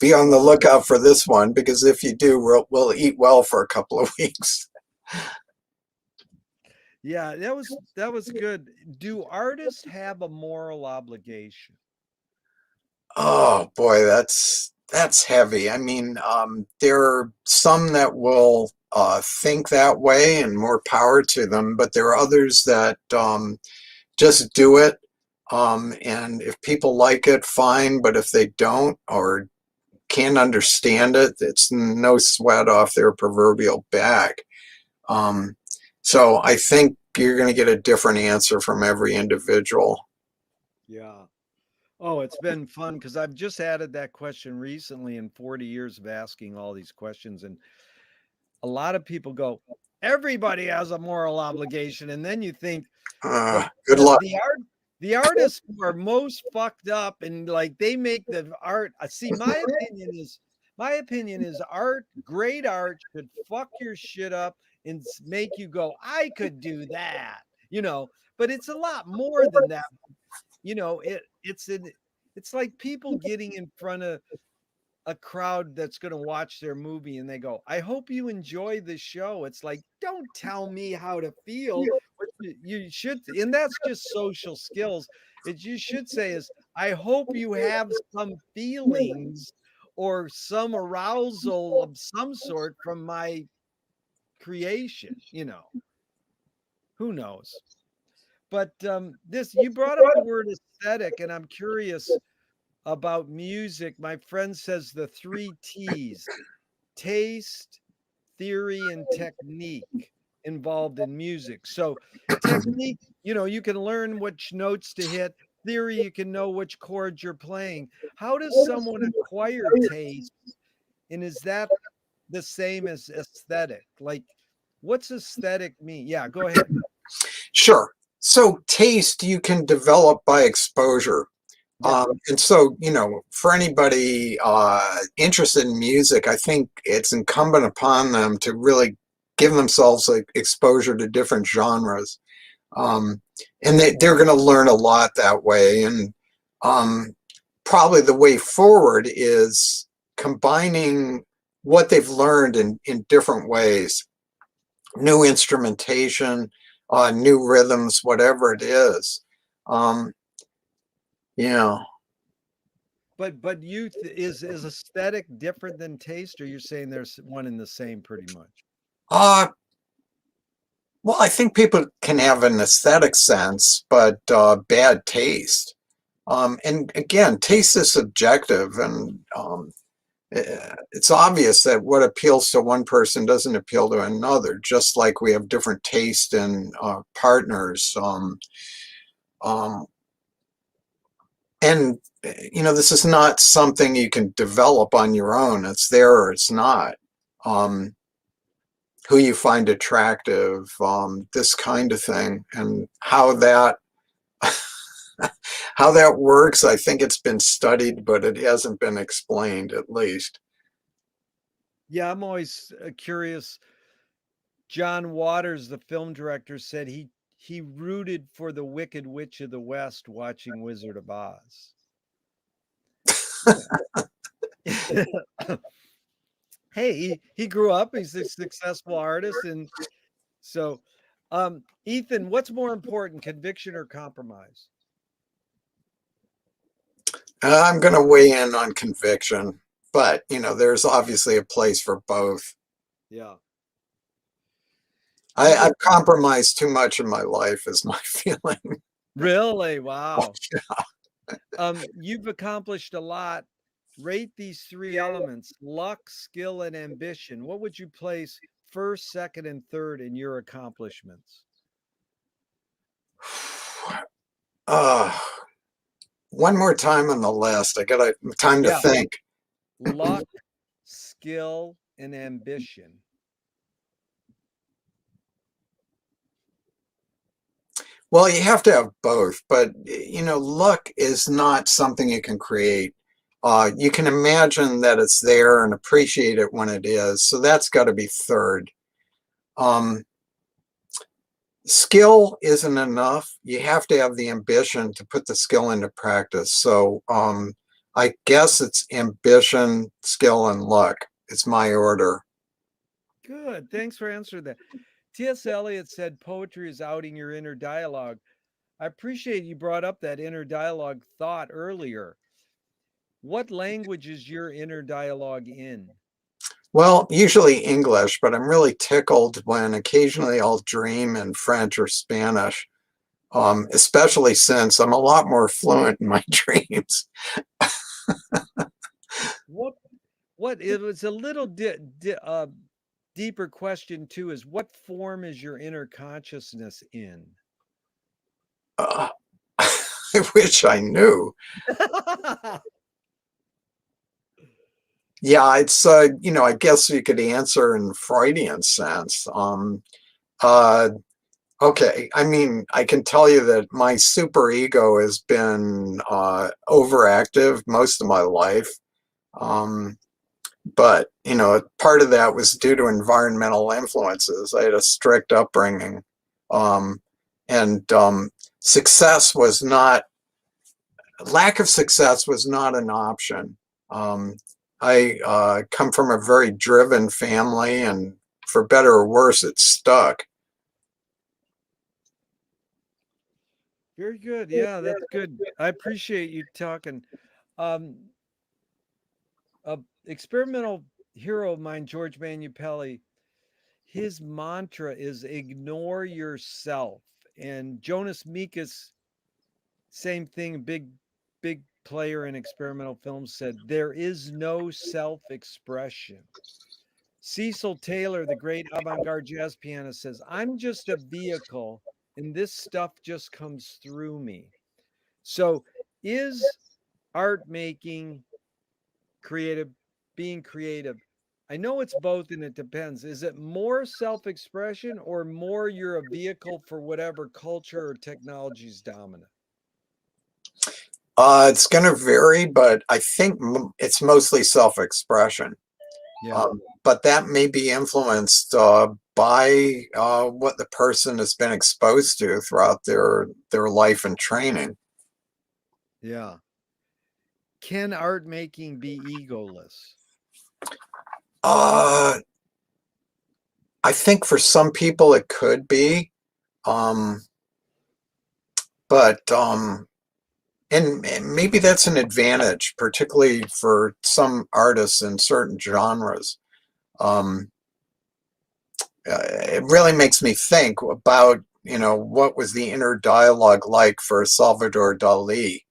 Be on the lookout for this one, because if you do, we'll eat well for a couple of weeks. Yeah, that was good. Do artists have a moral obligation? Oh boy, that's heavy. I mean, there are some that will think that way, and more power to them, but there are others that just do it. And if people like it, fine. But if they don't or can't understand it, it's no sweat off their proverbial back. So I think you're going to get a different answer from every individual. Yeah. Oh, it's been fun because I've just added that question recently in 40 years of asking all these questions. And a lot of people go, everybody has a moral obligation. And then you think Good luck. the artists who are most fucked up and like they make the art. See, my opinion is art, great art should fuck your shit up and make you go, I could do that, but it's a lot more than that. It's like people getting in front of a crowd that's going to watch their movie and they go, I hope you enjoy the show. It's like, don't tell me how to feel. What you should, and that's just social skills. It you should say is, I hope you have some feelings or some arousal of some sort from my creation. Who knows? But this, you brought up the word aesthetic, and I'm curious about music. My friend says the 3 T's: taste, theory, and technique involved in music. So technique, you can learn which notes to hit. Theory, you can know which chords you're playing. How does someone acquire taste? And is that the same as aesthetic? Like, what's aesthetic mean? Yeah, go ahead. Sure. So taste you can develop by exposure. Yeah. And so, for anybody interested in music, I think it's incumbent upon them to really give themselves like exposure to different genres. Um, and they're going to learn a lot that way. And um, probably the way forward is combining what they've learned in different ways, new instrumentation, new rhythms, whatever it is. Um, you know, But youth is aesthetic different than taste, or you're saying there's one in the same pretty much? uh, well, I think people can have an aesthetic sense, but bad taste. And again, taste is subjective, and it's obvious that what appeals to one person doesn't appeal to another, just like we have different taste in partners. Um, and, this is not something you can develop on your own. It's there or it's not. Um, who you find attractive, this kind of thing, and how that how that works. I think it's been studied, but it hasn't been explained, at least. Yeah, I'm always curious. John Waters, the film director, said he rooted for the Wicked Witch of the West watching Wizard of Oz. Hey, he grew up. He's a successful artist, and so, Ethan, what's more important, conviction or compromise? I'm going to weigh in on conviction, but there's obviously a place for both. Yeah, you've I've compromised too much in my life, is my feeling. really wow. You've accomplished a lot. Rate these three elements: luck, skill, and ambition. What would you place first, second, and third in your accomplishments? uh, One more time on the list. I got time to Yeah, think. luck, skill, and ambition. Well, you have to have both, but luck is not something you can create. You can imagine that it's there and appreciate it when it is. So that's got to be third. Um, Skill isn't enough. You have to have the ambition to put the skill into practice. So I guess it's ambition, skill, and luck. It's my order. Good. Thanks for answering that. T.S. Eliot said poetry is outing your inner dialogue. I appreciate you brought up that inner dialogue thought earlier. What language is your inner dialogue in? Well, usually English, but I'm really tickled when occasionally I'll dream in French or Spanish, especially since I'm a lot more fluent in my dreams. What what it was a little deeper question too is what form is your inner consciousness in? Uh, I wish I knew. Yeah, it's I guess you could answer in Freudian sense. Uh, okay, I mean, I can tell you that my superego has been overactive most of my life. Um, but part of that was due to environmental influences. I had a strict upbringing, um, and success was not lack of success was not an option. Um, I come from a very driven family, and for better or worse, it stuck. Very good. Yeah, that's good. I appreciate you talking. Um, a experimental hero of mine, George Manupelli, his mantra is ignore yourself. And Jonas Mekas, same thing, big player in experimental films, said there is no self-expression. Cecil Taylor, the great avant-garde jazz pianist, says, I'm just a vehicle and this stuff just comes through me. So is art making creative, being creative? I know it's both and it depends. Is it more self expression or more you're a vehicle for whatever culture or technology is dominant? It's going to vary, but I think it's mostly self-expression. Yeah. But that may be influenced by what the person has been exposed to throughout their life and training. Yeah. Can art making be egoless? I think for some people it could be, um, but and maybe that's an advantage, particularly for some artists in certain genres. Um, it really makes me think about, what was the inner dialogue like for Salvador Dali,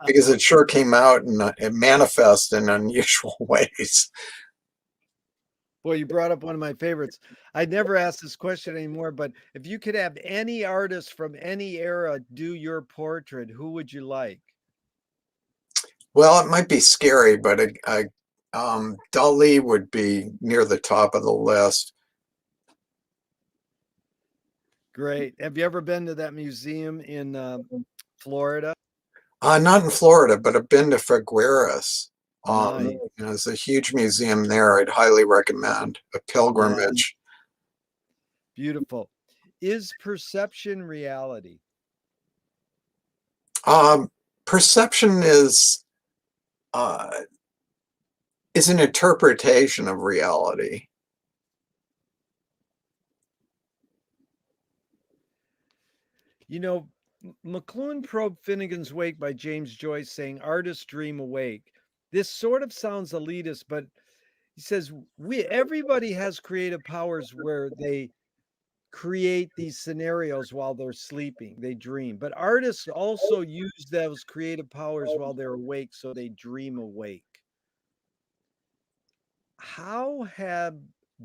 because it sure came out and it manifests in unusual ways. Boy, you brought up one of my favorites. I'd never ask this question anymore, but if you could have any artist from any era do your portrait, who would you like? Well, it might be scary, but Dali would be near the top of the list. Great. Have you ever been to that museum in Florida? Not in Florida, but I've been to Figueres. Nice. There's a huge museum there. I'd highly recommend a Yeah. pilgrimage. Beautiful. Is perception reality? Um, Perception uh, is an interpretation of reality. You know, McLuhan probed Finnegan's Wake by James Joyce, saying, "Artists dream awake." This sort of sounds elitist, but he says everybody has creative powers where they create these scenarios while they're sleeping. They dream. But artists also use those creative powers while they're awake, so they dream awake. How have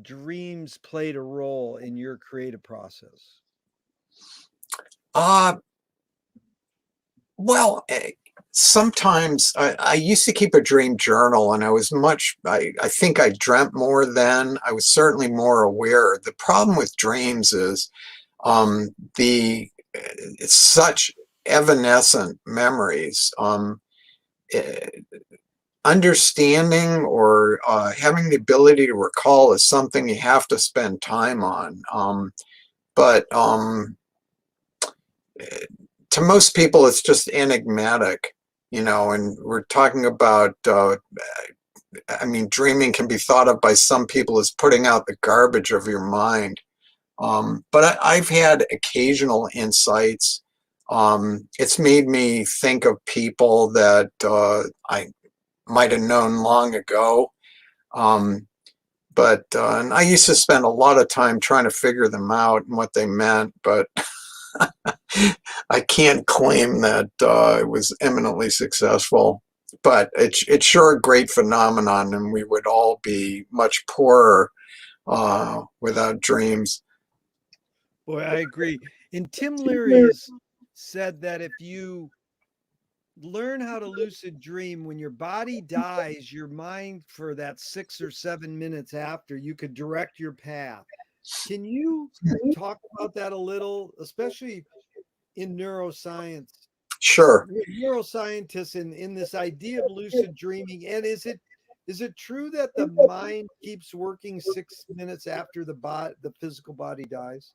dreams played a role in your creative process? Uh, well, sometimes I used to keep a dream journal, and I think I dreamt more then. I was certainly more aware. The problem with dreams is it's such evanescent memories. Eh, Understanding or having the ability to recall is something you have to spend time on. But to most people, it's just enigmatic, and we're talking about, dreaming can be thought of by some people as putting out the garbage of your mind. But I've had occasional insights. It's made me think of people that I might have known long ago. Um, but and I used to spend a lot of time trying to figure them out and what they meant, but I can't claim that it was eminently successful. But it's sure a great phenomenon, and we would all be much poorer without dreams. Boy, I agree. And Tim Leary's said that if you learn how to lucid dream when your body dies, your mind for that 6 or 7 minutes after, you could direct your path. Can you talk about that a little, especially in neuroscience? Sure. Neuroscientists in this idea of lucid dreaming, and is it true that the mind keeps working 6 minutes after the physical body dies?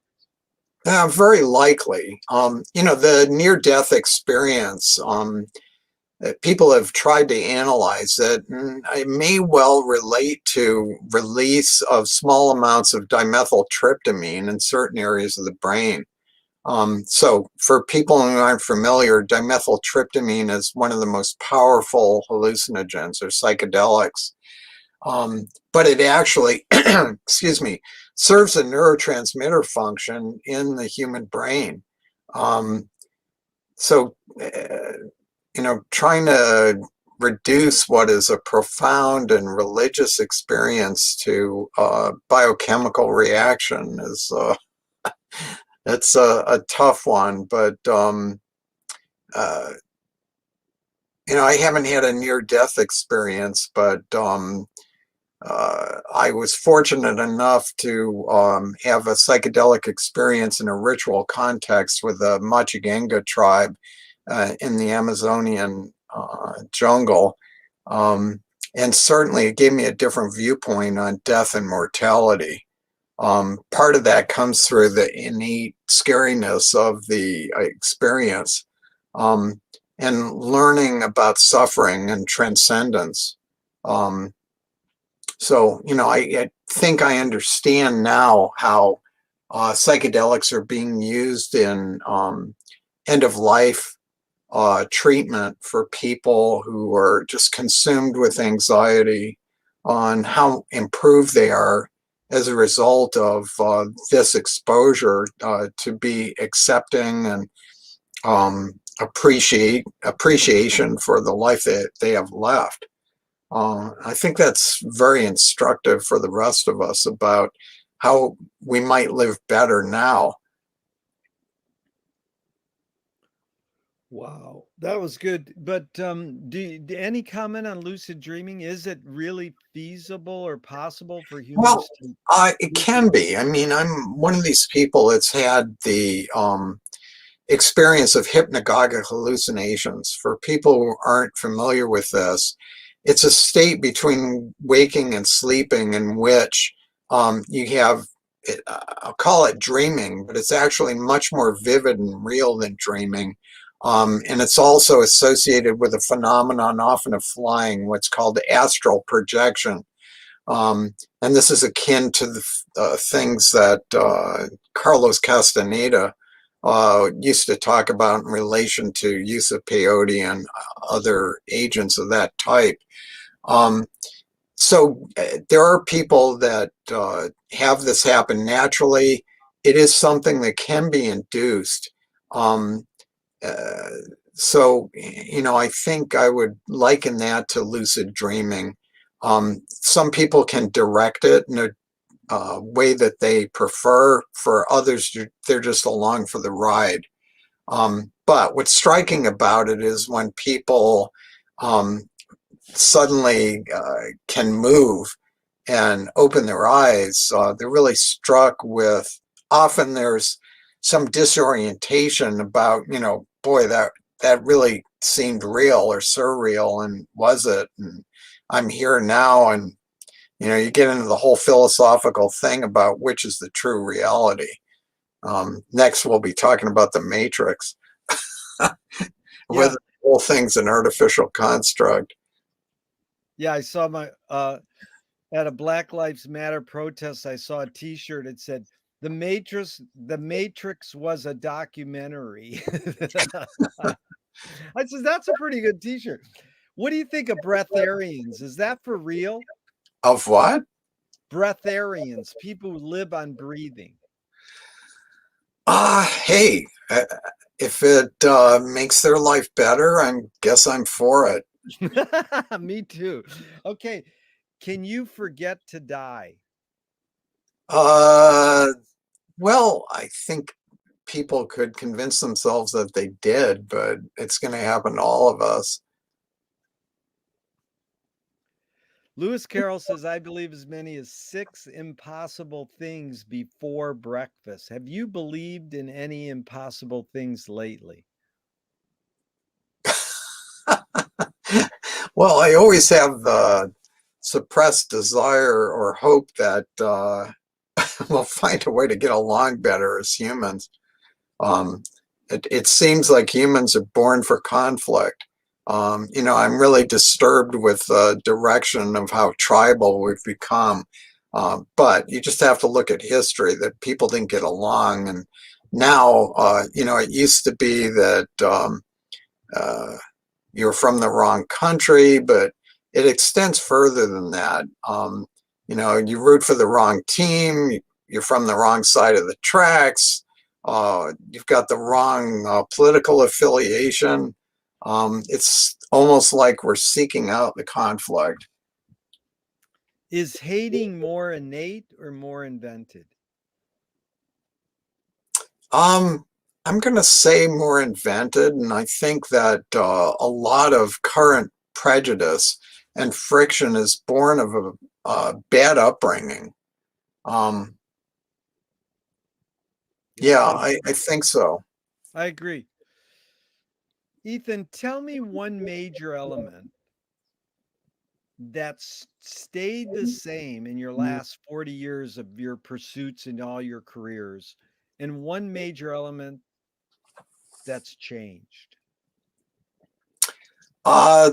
Very likely. The near-death experience, people have tried to analyze it, and it may well relate to release of small amounts of dimethyltryptamine in certain areas of the brain. So for people who aren't familiar, dimethyltryptamine is one of the most powerful hallucinogens or psychedelics. But it actually, excuse me, serves a neurotransmitter function in the human brain. Um, so, trying to reduce what is a profound and religious experience to biochemical reaction is it's a tough one. But uh, I haven't had a near-death experience, but I was fortunate enough to have a psychedelic experience in a ritual context with the Machigenga tribe in the Amazonian jungle. And certainly it gave me a different viewpoint on death and mortality. Part of that comes through the innate scariness of the experience, and learning about suffering and transcendence. So, I think I understand now how psychedelics are being used in end of life treatment for people who are just consumed with anxiety, on how improved they are as a result of this exposure, to be accepting and appreciation for the life that they have left. I think that's very instructive for the rest of us about how we might live better now. Wow, that was good. But any comment on lucid dreaming? Is it really feasible or possible for Well, humans to it lucid? can be. I mean, I'm one of these people that's had the experience of hypnagogic hallucinations. For people who aren't familiar with this, it's a state between waking and sleeping in which you have, I'll call it dreaming, but it's actually much more vivid and real than dreaming. And it's also associated with a phenomenon often of flying, what's called astral projection. And this is akin to the things that Carlos Castaneda used to talk about in relation to use of peyote and other agents of that type. Um, so there are people that have this happen naturally. It is something that can be induced. Um, uh, so I think I would liken that to lucid dreaming. Some people can direct it in a way that they prefer. For others, they're just along for the ride. But what's striking about it is when people um, suddenly can move and open their eyes, they're really struck with, often there's some disorientation about, boy, that really seemed real or surreal, and was it? And I'm here now, and you get into the whole philosophical thing about which is the true reality. Next, we'll be talking about the Matrix, whether Yeah, the whole thing's an artificial construct. yeah. I saw at a Black Lives Matter protest. I saw a T-shirt. It said, The Matrix was a documentary." I said, "That's a pretty good T-shirt." What do you think of breatharians? Is that for real? Of what? Breatharians, people who live on breathing. Hey, if it makes their life better, I guess I'm for it. Me too. Okay. Can you forget to die? Uh, well, I think people could convince themselves that they did, but it's going to happen to all of us. Lewis Carroll says, I believe as many as 6 impossible things before breakfast. Have you believed in any impossible things lately? Well, I always have the suppressed desire or hope that we'll find a way to get along better as humans. Um, it seems like humans are born for conflict. I'm really disturbed with the direction of how tribal we've become. But you just have to look at history, that people didn't get along. And now, it used to be that uh, you're from the wrong country, but it extends further than that. You root for the wrong team, you're from the wrong side of the tracks, you've got the wrong political affiliation. It's almost like we're seeking out the conflict. Is hating more innate or more invented? Um, I'm going to say more invented, and I think that a lot of current prejudice and friction is born of a bad upbringing. Um, Yeah, yeah, I I agree. think so. I agree. Ethan, tell me one major element that's stayed the same in your last 40 years of your pursuits and all your careers, and one major element that's changed. Uh,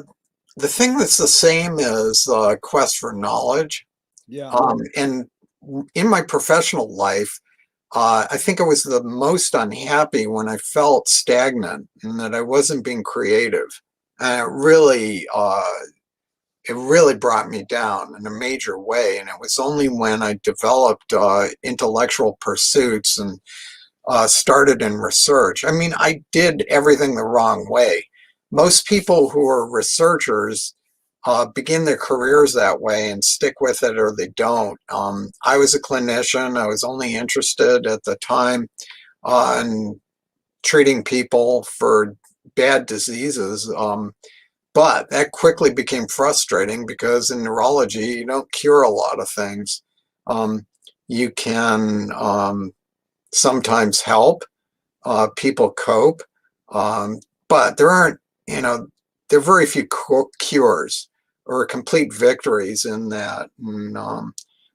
the thing that's the same is quest for knowledge. Yeah. And in my professional life, I think I was the most unhappy when I felt stagnant and that I wasn't being creative. And it really brought me down in a major way. And it was only when I developed intellectual pursuits and started in research. I mean, I did everything the wrong way. Most people who are researchers begin their careers that way and stick with it or they don't. I was a clinician. I was only interested at the time in treating people for bad diseases. But that quickly became frustrating because in neurology, you don't cure a lot of things. You can sometimes help people cope, but there aren't, there are very few cures or complete victories in that. And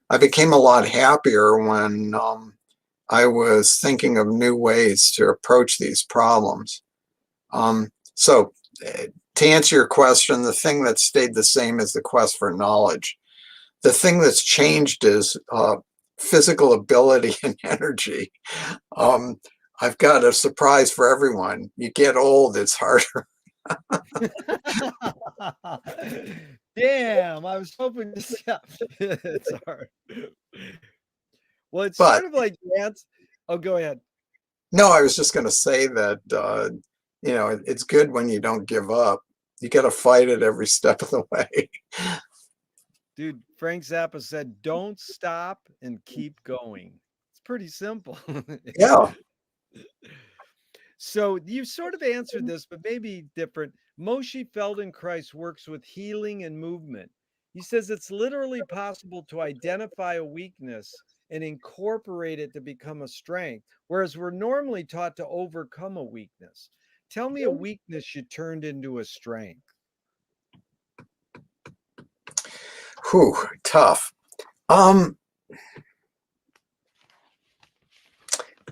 I became a lot happier when I was thinking of new ways to approach these problems. So to answer your question, the thing that stayed the same is the quest for knowledge. The thing that's changed is physical ability and energy. Um, I've got a surprise for everyone. You get old, it's harder. Damn, I was hoping to yeah, it's hard. Well, it's But sort of like dance. Oh, go ahead. no, I was just going to say that, it's good when you don't give up. You got to fight it every step of the way. Dude, Frank Zappa said, "Don't stop and keep going." It's pretty simple. Yeah. So you sort of answered this, but maybe different. Moshe Feldenkrais works with healing and movement. He says it's literally possible to identify a weakness and incorporate it to become a strength, whereas we're normally taught to overcome a weakness. Tell me a weakness you turned into a strength. Whew, tough. Um,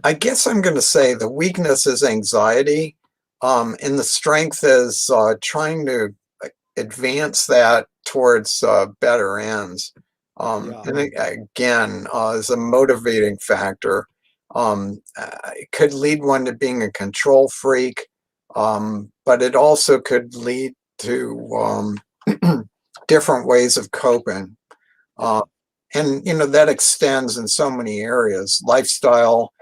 I guess I'm going to say the weakness is anxiety, and the strength is trying to advance that towards better ends. Yeah. Again, is a motivating factor. It could lead one to being a control freak, but it also could lead to different ways of coping. Yeah. Uh, and that extends in so many areas: lifestyle,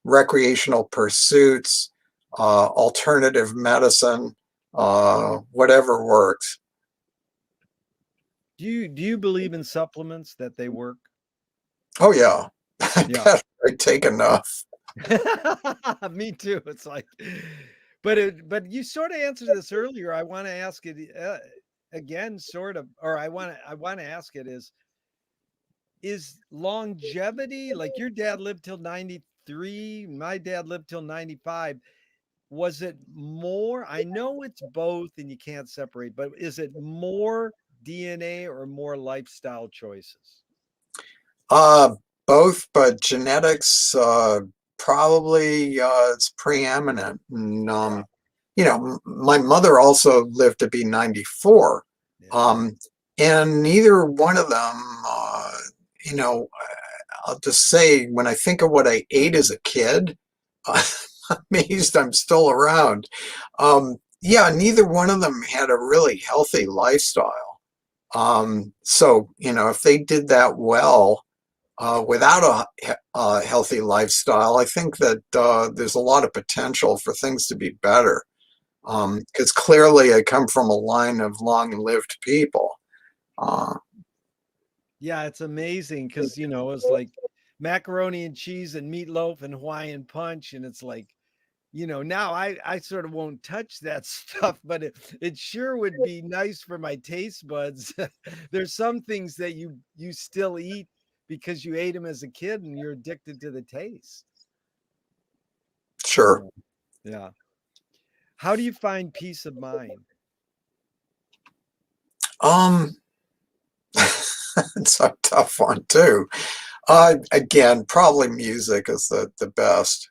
recreational pursuits, alternative medicine, whatever works. Do you believe in supplements that they work? Oh yeah, Yeah. I take enough. Me too. It's like, but you sort of answered this earlier. I want to ask it again, sort of, or I want to ask it is longevity like your dad lived till 93, my dad lived till 95. Was it more? I know it's both and you can't separate, but is it more DNA or more lifestyle choices? Uh, Both, but genetics probably it's preeminent. And my mother also lived to be 94. Yeah. Um, and neither one of them, you know, I'll just say when I think of what I ate as a kid, I'm amazed I'm still around. Yeah, neither one of them had a really healthy lifestyle. So, if they did that well, without a healthy lifestyle, I think that there's a lot of potential for things to be better. Because clearly I come from a line of long-lived people. Uh, Yeah, it's amazing because it's like macaroni and cheese and meatloaf and Hawaiian punch, and it's like, now I sort of won't touch that stuff, but it sure would be nice for my taste buds. There's some things that you still eat because you ate them as a kid and you're addicted to the taste. sure. Yeah. Yeah. How do you find peace of mind? Um, it's a tough one too. Again, probably music is the best.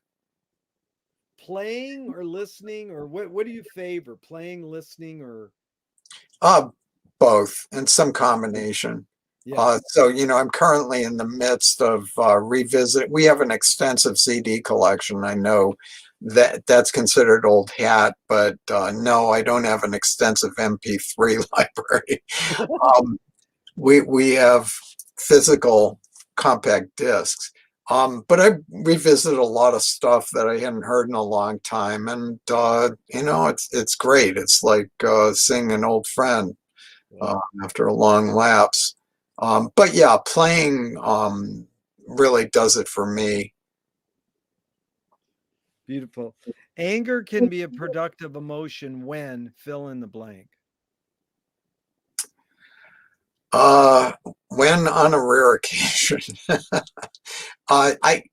Playing or listening, or what do you favor? Playing, listening, or Uh, both and some combination. yeah. So, I'm currently in the midst of revisit. We have an extensive CD collection. I know that that's considered old hat, but no, I don't have an extensive MP3 library. Um, we have physical compact discs. But I revisited a lot of stuff that I hadn't heard in a long time, and it's great. It's like seeing an old friend Wow. after a long lapse. But yeah, playing really does it for me. Beautiful. Anger can be a productive emotion when fill in the blank. Uh, when on a rare occasion, I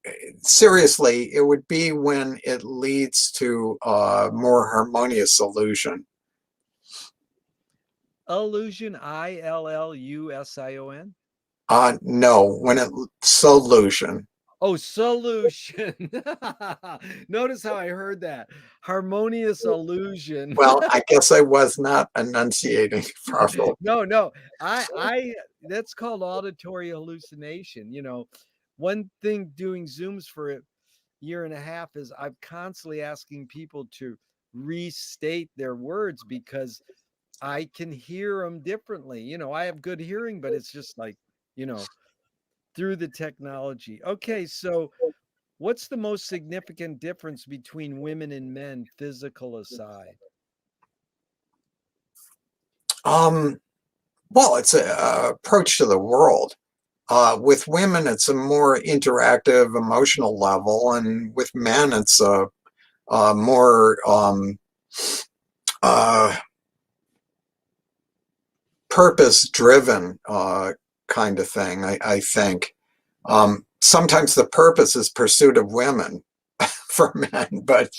seriously, it would be when it leads to a more harmonious solution. Illusion, Illusion. No, when it solution. Oh, solution. Notice how I heard that. Harmonious illusion. Well, I guess I was not enunciating properly. No, no. I that's called auditory hallucination. One thing doing Zooms for a year and a half is I'm constantly asking people to restate their words because I can hear them differently. I have good hearing, but it's just like, you know, through the technology. Okay, so what's the most significant difference between women and men, physical aside? Um, well, it's a approach to the world. With women, it's a more interactive, emotional level, and with men, it's a more uh, purpose-driven kind of thing. I think sometimes the purpose is pursuit of women for men, but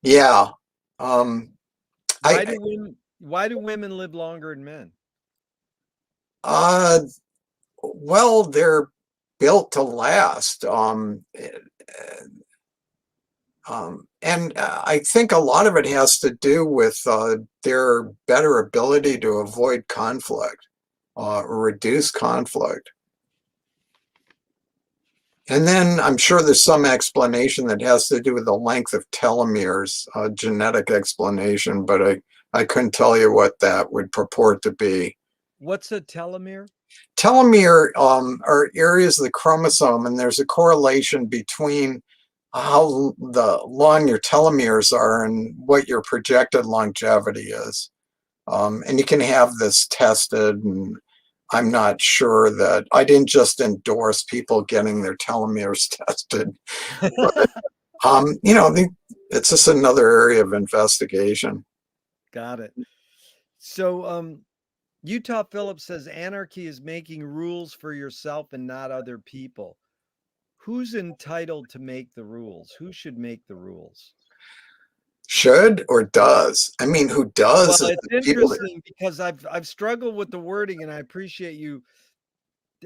yeah, um, Why I do women live longer than men? uh, well, they're built to last. And I think a lot of it has to do with their better ability to avoid conflict or reduce conflict. And then I'm sure there's some explanation that has to do with the length of telomeres, a genetic explanation, but I couldn't tell you what that would purport to be. What's a telomere? Telomere are areas of the chromosome, and there's a correlation between how the long your telomeres are and what your projected longevity is. And you can have this tested, and I'm not sure that I didn't just endorse people getting their telomeres tested, but it's just another area of investigation. Got it. So, Utah Phillips says anarchy is making rules for yourself and not other people. Who's entitled to make the rules? Who should make the rules? Should or does? I mean, who Well, does is it's the people that, interesting because I've struggled with the wording, and I appreciate you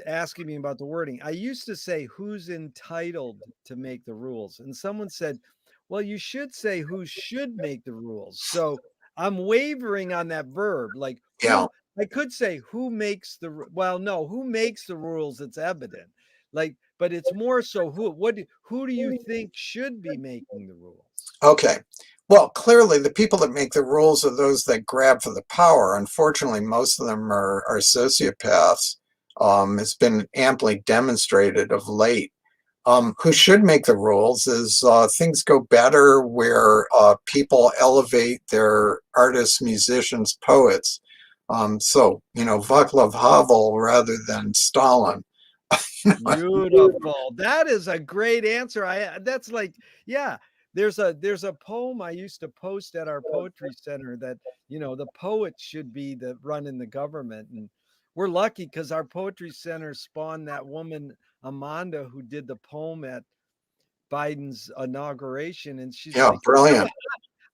asking me about the wording. I used to say who's entitled to make the rules, and someone said, "Well, you should say who should make the rules." So I'm wavering on that verb. Like yeah. who I could say who makes well, no, who makes the rules? It's evident. Like, but it's more so who do you think should be making the rules? Okay. Well, clearly the people that make the rules are those that grab for the power. Unfortunately, most of them are sociopaths. It's been amply demonstrated of late. Who should make the rules is things go better where people elevate their artists, musicians, poets. Václav Havel rather than Stalin. Beautiful. That is a great answer. That's like, yeah, there's a poem I used to post at our poetry center that, the poets should be the running the government. And we're lucky because our poetry center spawned that woman, Amanda, who did the poem Biden's inauguration, and she's Yeah, like, brilliant.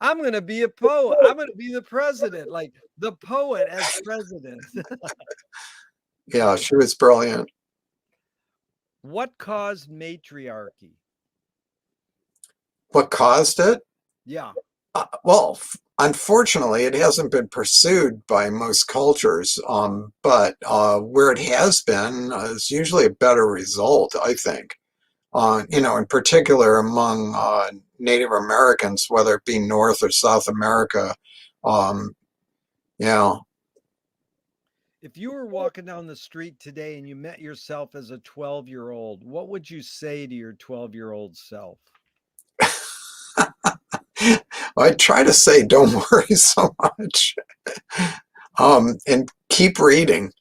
I'm going to be a poet. I'm going to be the president, like the poet as president. Yeah, she was brilliant. What caused matriarchy? What caused it? Yeah. Well, unfortunately, it hasn't been pursued by most cultures, but where it has been is usually a better result, I think. In particular among Native Americans, whether it be North or South America. Um, yeah. If you were walking down the street today and you met yourself as a 12-year-old, what would you say to your 12-year-old self? I try to say, don't worry so much, and keep reading.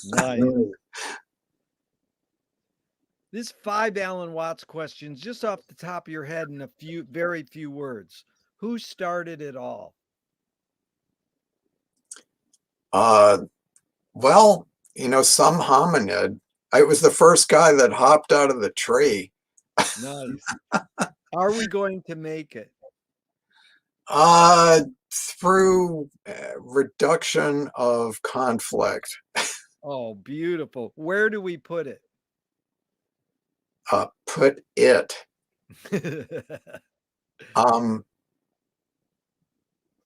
Nice. These 5 Alan Watts questions, just off the top of your head in very few words. Who started it all? Uh, well, some hominid. I was the first guy that hopped out of the tree. Nice. Are we going to make it? Uh, through reduction of conflict. Oh, beautiful. Where do we put it? Put it. Um,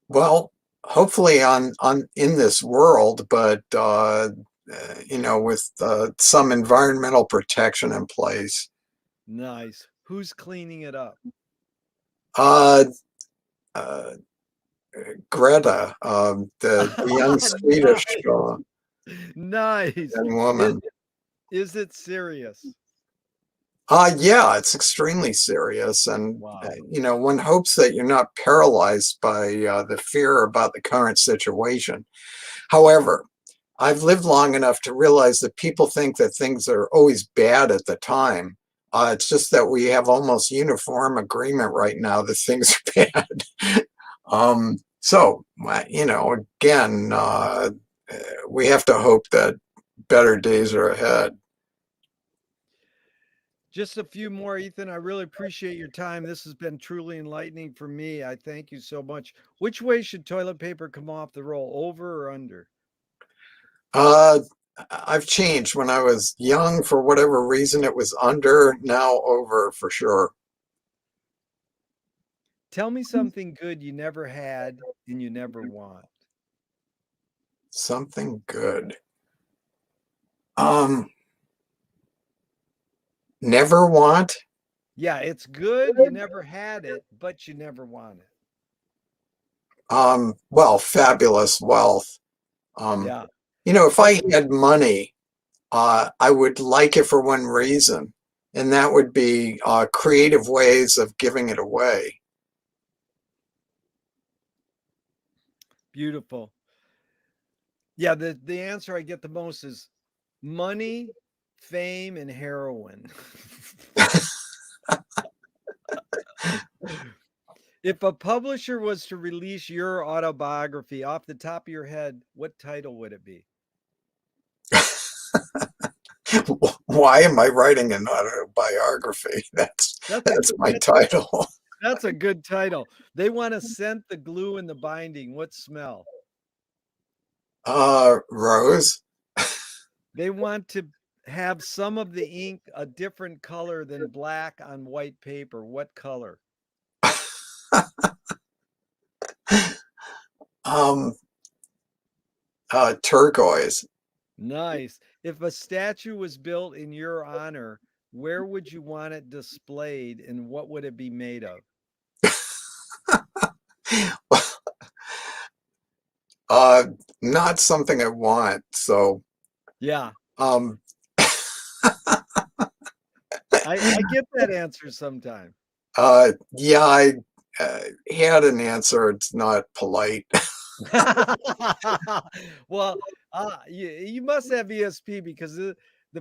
well, hopefully on in this world, but with some environmental protection in place. Nice. Who's cleaning it up? Uh, uh, Greta, the young Swedish Nice. young Is, woman. is it serious? Yeah, it's extremely serious, and Wow. one hopes that you're not paralyzed by the fear about the current situation. However, I've lived long enough to realize that people think that things are always bad at the time. It's just that we have almost uniform agreement right now that things are bad. So, again, we have to hope that better days are ahead. Just a few more, Ethan. I really appreciate your time. This has been truly enlightening for me. I thank you so much. Which way should toilet paper come off the roll, over or under? Uh, I've changed. When I was young, for whatever reason, it was under, now over for sure. Tell me something good you never had and you never want. Something good. Um, Never want. Yeah, it's good. You never had it, but you never want it. Well, fabulous wealth. Um, Yeah. if What? I had money, I would like it for one reason, and that would be creative ways of giving it away. Beautiful. Yeah, the answer I get the most is money, fame, and heroin. If a publisher was to release your autobiography off the top of your head, what title would it be? Why am I writing an autobiography? That's That's a that's good my title. that's a good title. They want to scent the glue and the binding. What smell? Rose. They want to have some of the ink a different color than black on white paper. What color? um, Turquoise. Nice. If a statue was built in your honor, where would you want it displayed and what would it be made of? uh, Not something I want. So, Yeah, um, I get that answer sometime. yeah, I had an answer. It's not polite. Well, you must have ESP because the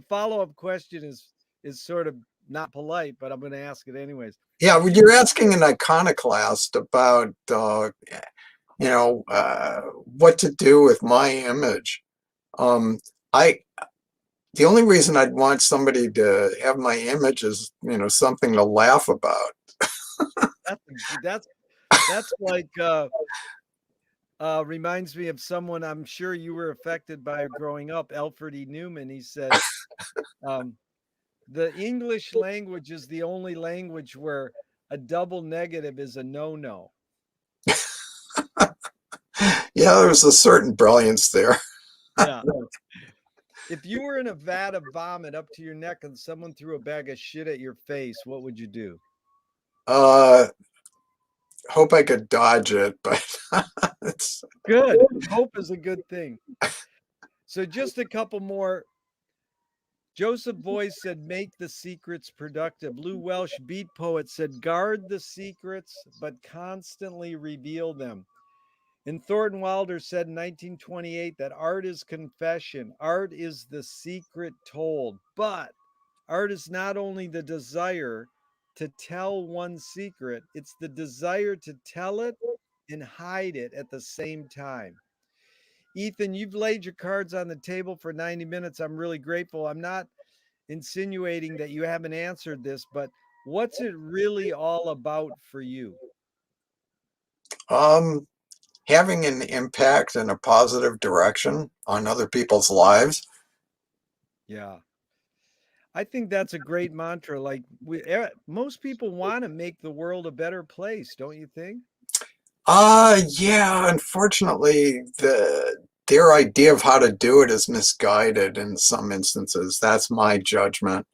follow-up question is sort of not polite, but I'm going to ask it anyways. Yeah, If when you you're asking an iconoclast about, what to do with my image. Um, I The only reason I'd want somebody to have my image is, something to laugh about. That's that's like reminds me of someone I'm sure you were affected by growing up, Alfred E. Newman. He said, um, the English language is the only language where a double negative is a no-no. Yeah, there's a certain brilliance there. Yeah. If you were in a vat of vomit up to your neck and someone threw a bag of shit at your face, what would you do? Uh, Hope I could dodge it, but it's Good. Hope is a good thing. So just a couple more. Joseph Boyce said, make the secrets productive. Lou Welsh, beat poet, said, guard the secrets, but constantly reveal them. And Thornton Wilder said in 1928 that art is confession. Art is the secret told. But art is not only the desire to tell one secret, it's the desire to tell it and hide it at the same time. Ethan, you've laid your cards on the table for 90 minutes. I'm really grateful. I'm not insinuating that you haven't answered this, but what's it really all about for you? um having an impact in a positive direction on other people's lives. Yeah. I think that's a great mantra. Like most people want to make the world a better place, don't you think? Yeah, unfortunately, their idea of how to do it is misguided in some instances. That's my judgment.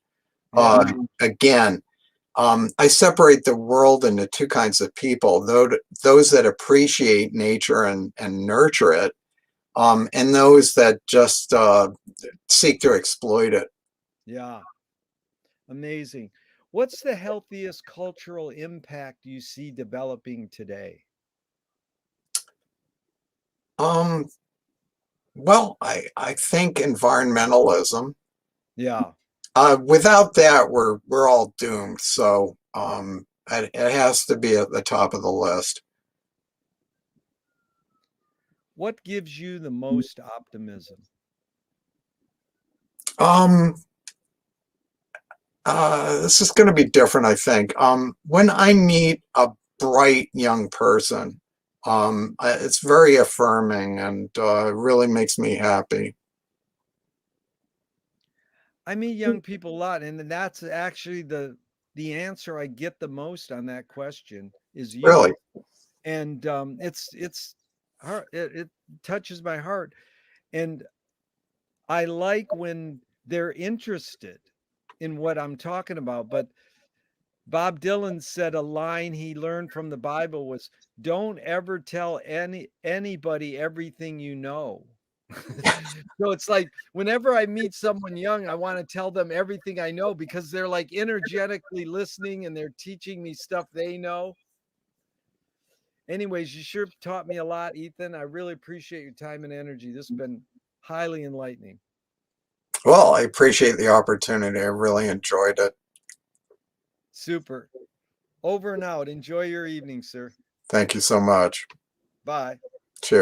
Uh, Yeah. Again, I separate the world into two kinds of people: those that appreciate nature and nurture it, and those that just seek to exploit it. Yeah. Amazing. What's the healthiest cultural impact you see developing today? Um, well, I think environmentalism. Yeah. Without that, we're all doomed. So it has to be at the top of the list. What gives you the most optimism? Um, this is going to be different, I think. When I meet a bright young person, it's very affirming and really makes me happy. I meet young people a lot, and that's actually the answer I get the most on that question is Really. youth. And it's heart it touches my heart. And I like when they're interested in what I'm talking about. But Bob Dylan said a line he learned from the Bible was, don't ever tell anybody everything you know. So it's like whenever I meet someone young, I want to tell them everything I know because they're like energetically listening and they're teaching me stuff they know. Anyways, you sure taught me a lot, Ethan. I really appreciate your time and energy. This has been highly enlightening. Well, I appreciate the opportunity. I really enjoyed it. Super. Over and out. Enjoy your evening, sir. Thank you so much. Bye.